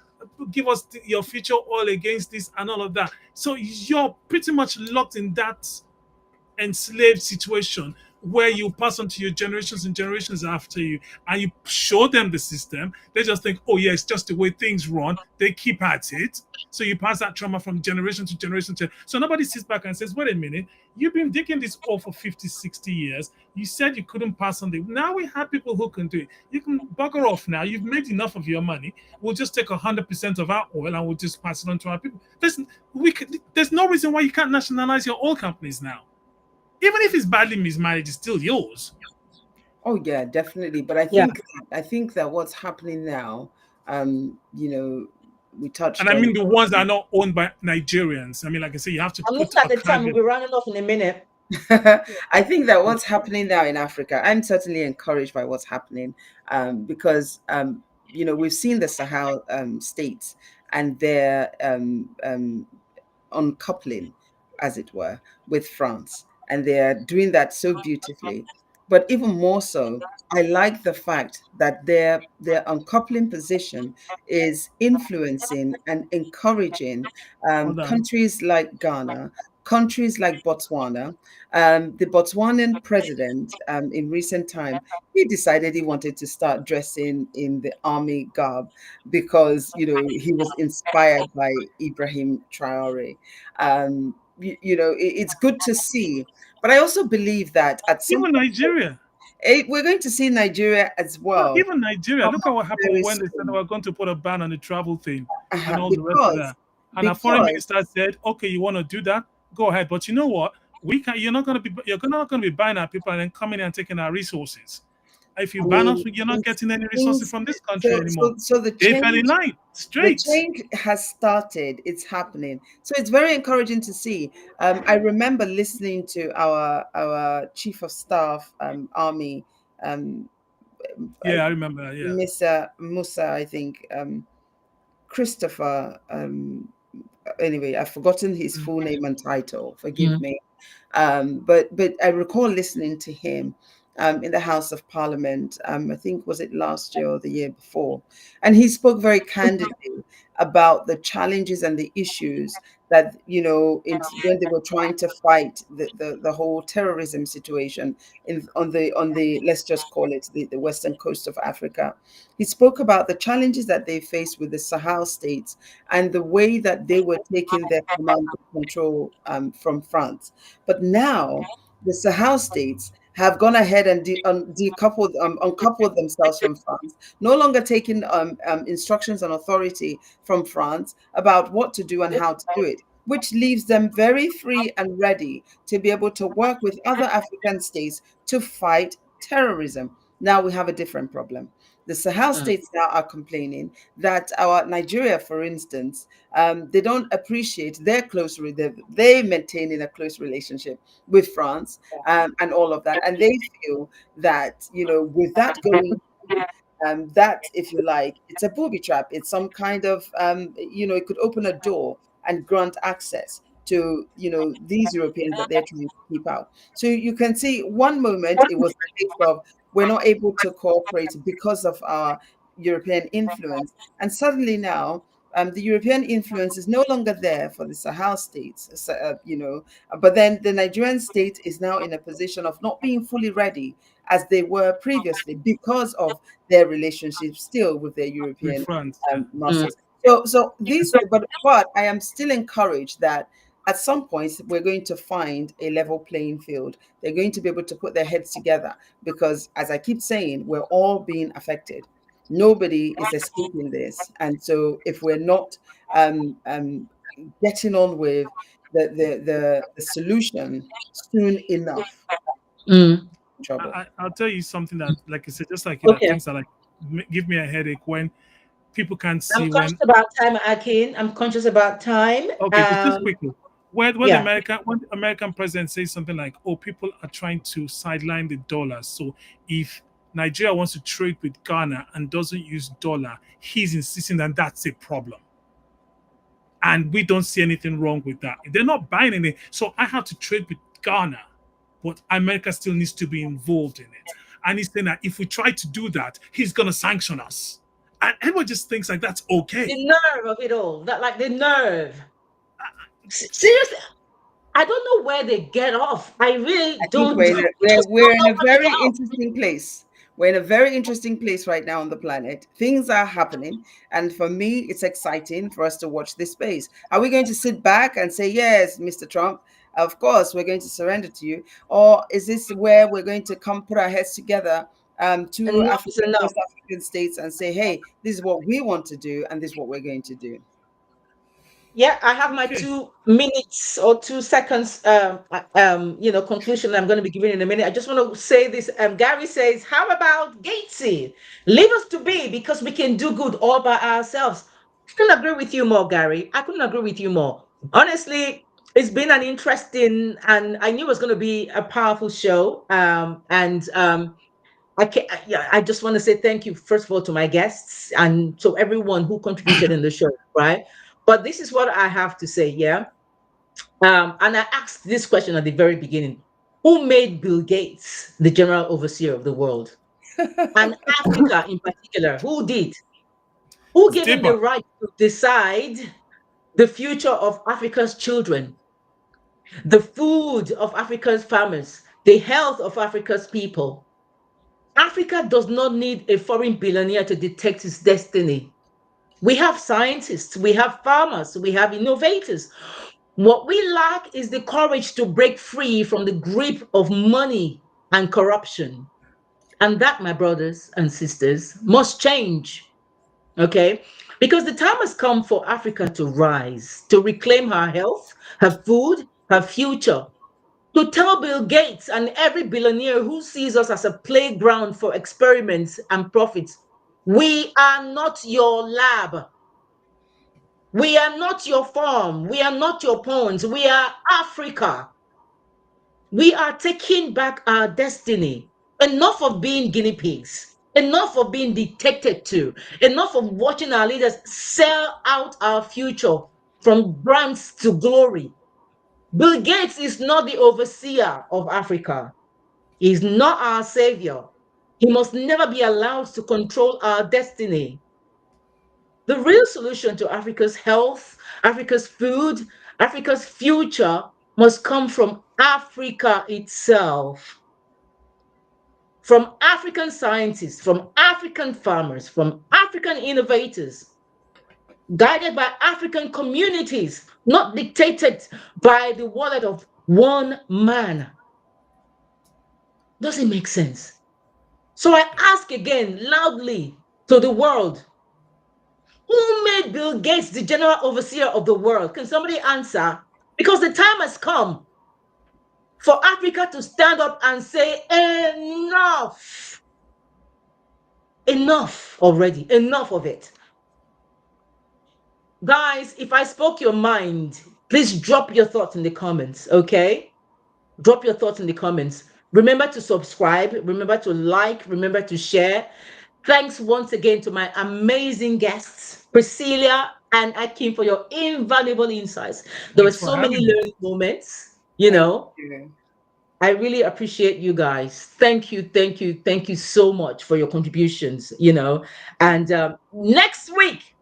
Give us your future oil against this and all of that. So you're pretty much locked in that enslaved situation where you pass on to your generations and generations after you and you show them the system. They just think, oh yeah, it's just the way things run. They keep at it. So you pass that trauma from generation to generation to, so nobody sits back and says, wait a minute, you've been digging this oil for 50, 60 years. You said you couldn't pass on the, now we have people who can do it. You can bugger off now. You've made enough of your money. We'll just take 100% of our oil and we'll just pass it on to our people. There's no reason why you can't nationalize your oil companies now. Even if it's badly mismanaged, it's still yours. Oh yeah, definitely. But Yeah. I think that what's happening now, you know, we And touched I on. mean the ones that are not owned by Nigerians. I mean, like I say, you have to I'm put looking at a the time. We'll caveat. be running off in a minute. I think that what's happening now in Africa, I'm certainly encouraged by what's happening, because you know, we've seen the Sahel states and their uncoupling, as it were, with France. And they're doing that so beautifully. But even more so, I like the fact that their uncoupling position is influencing and encouraging Hold on. countries like Ghana, countries like Botswana. The Botswanan president, in recent time, he decided he wanted to start dressing in the army garb because, you know, he was inspired by Ibrahim Traore. You know, it's good to see. But I also believe that at some Even point, Nigeria. we're going to see Nigeria as No, well even Nigeria. come Look at up what happened very when they said they soon. were going to put a ban on the travel thing and all the rest of Because that. And our foreign because minister said, "Okay, you want to do that? Go ahead. But you know what? We can. You're not going to be buying our people and then coming and taking our resources. If you I ban us, mean, you're not getting any resources things from this country so anymore." so so They fell in line the straight. change has started. It's happening. So it's very encouraging to see. I remember listening to our chief of staff, army, um, uh, Yeah, I remember that. Yeah. Mr. Musa, I think, Christopher. Anyway, I've forgotten his full name and title. Forgive Mhm. me. But I recall listening to him in the House of Parliament. I think was it last year or the year before, and he spoke very candidly about the challenges and the issues that, you know, when they were trying to fight the whole terrorism situation on the, let's just call it, the western coast of Africa. He spoke about the challenges that they faced with the Sahel states and the way that they were taking their command and control from France. But now the Sahel states have gone ahead and uncoupled themselves from France, no longer taking instructions and authority from France about what to do and how to do it, which leaves them very free and ready to be able to work with other African states to fight terrorism. Now we have a different problem. The Sahel mm, states now are complaining that our Nigeria, for instance, they don't appreciate their they maintaining a close relationship with France, and all of that, and they feel that, with that going, that, if you like, it's a booby trap. It's some kind of, it could open a door and grant access to, these Europeans that they're trying to keep out. So you can see, one moment it was a case of we're not able to cooperate because of our European influence, and suddenly now, the European influence is no longer there for the Sahel states, but then the Nigerian state is now in a position of not being fully ready as they were previously because of their relationship still with their with European France. Yeah. mm. masters. So these, but I am still encouraged that at some point we're going to find a level playing field. They're going to be able to put their heads together because, as I keep saying, we're all being affected. Nobody is escaping this, and so if we're not getting on with the solution soon enough, Mm. trouble. I'll tell you something that, like I said, just like you, that Okay. things that like give me a headache when people can't I'm see conscious when. about time, Akin. I'm conscious about time. Okay, just quickly. Yeah. When the American president says something like, "Oh, people are trying to sideline the dollar," so if Nigeria wants to trade with Ghana and doesn't use dollar, he's insisting that that's a problem, and we don't see anything wrong with that. They're not buying anything, so I have to trade with Ghana, but America still needs to be involved in it. And he's saying that if we try to do that, he's gonna sanction us, and everyone just thinks like that's okay. The nerve of it all. That like the nerve. Seriously, I don't know where they get off. I really I think don't. I just we're don't in know a where they very get off. interesting place. We're in a very interesting place right now on the planet. Things are happening, and for me, it's exciting for us to watch this space. Are we going to sit back and say, "Yes, Mr. Trump, of course, we're going to surrender to you," or is this where we're going to come put our heads together, to Enough is African, enough. West African states, and say, "Hey, this is what we want to do, and this is what we're going to do." Yeah, I have my Okay. 2 minutes or 2 seconds conclusion I'm going to be giving in a minute. I just want to say this. Gary says, how about Gatesy? Leave us to be because we can do good all by ourselves. I couldn't agree with you more, Gary. I couldn't agree with you more. Honestly, it's been an interesting, and I knew it was going to be a powerful show. I just want to say thank you, first of all, to my guests and to everyone who contributed in the show, right? But this is what I have to say, yeah. And I asked this question at the very beginning: who made Bill Gates the general overseer of the world? And Africa in particular, who did? Who It's gave him the deeper. right to decide the future of Africa's children, the food of Africa's farmers, the health of Africa's people? Africa does not need a foreign billionaire to detect its destiny. We have scientists, we have farmers, we have innovators. What we lack is the courage to break free from the grip of money and corruption. And that, my brothers and sisters, must change. Okay? Because the time has come for Africa to rise, to reclaim her health, her food, her future, to tell Bill Gates and every billionaire who sees us as a playground for experiments and profits, we are not your lab. We are not your farm. We are not your pawns. We are Africa. We are taking back our destiny. Enough of being guinea pigs. Enough of being dictated to. Enough of watching our leaders sell out our future from grants to glory. Bill Gates is not the overseer of Africa. He's not our savior. He must never be allowed to control our destiny. The real solution to Africa's health, Africa's food, Africa's future must come from Africa itself, from African scientists, from African farmers, from African innovators, guided by African communities, not dictated by the wallet of one man. Does it make sense? So I ask again loudly to the world: who made Bill Gates the general overseer of the world? Can somebody answer? Because the time has come for Africa to stand up and say, enough. enough already. Enough of it. Guys, if I spoke your mind, please drop your thoughts in the comments, okay? Drop your thoughts in the comments. Remember to subscribe, remember to like, remember to share. Thanks once again to my amazing guests, Priscilla and Akin, for your invaluable insights. There were Thanks for so many having me. learning moments, you Thank know. you. I really appreciate you guys. Thank you, thank you, thank you so much for your contributions, you know. And next week,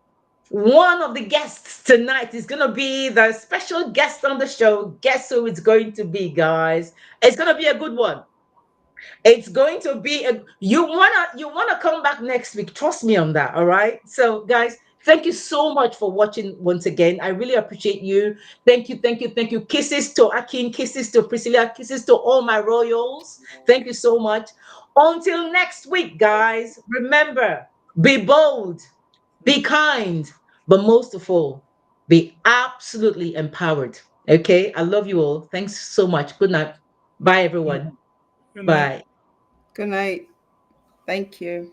one of the guests tonight is going to be the special guest on the show. Guess who it's going to be, guys? It's going to be a good one. It's going to be a you wanna come back next week. Trust me on that. All right. So, guys, thank you so much for watching once again. I really appreciate you. Thank you, thank you, thank you. Kisses to Akin, kisses to Priscilla, kisses to all my royals. Thank you so much. Until next week, guys. Remember, be bold, be kind, but most of all, be absolutely empowered. Okay. I love you all. Thanks so much. Good night. Bye, everyone. Good night. Bye. Good night. Thank you.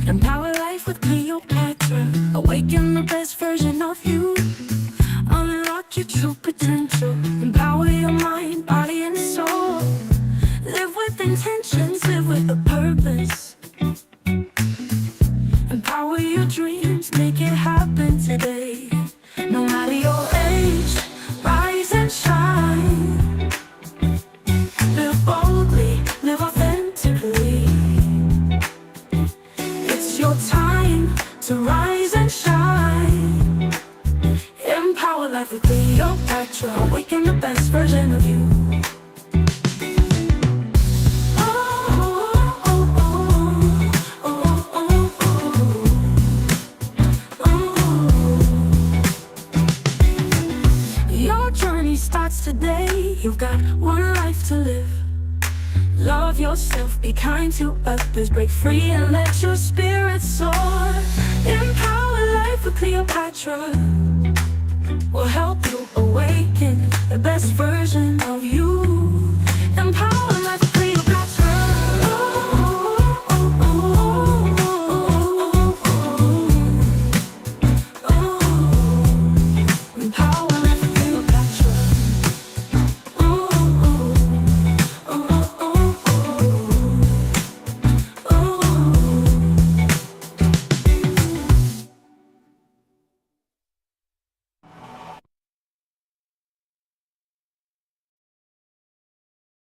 Empower life with Cleopatra. Awaken the best version of you. Unlock your true potential. Empower your mind, body, and soul. Live with intentions, live with a purpose. Empower your dreams, make it happen today. No matter your age, rise and shine. Live boldly, live authentically. It's your time to rise and shine. Empower life with Cleopatra. Awaken the best version of you. Your journey starts today. You've got one life to live. Love yourself, be kind to others, break free and let your spirit soar. Empower life with Cleopatra. Will help you awaken the best version of you.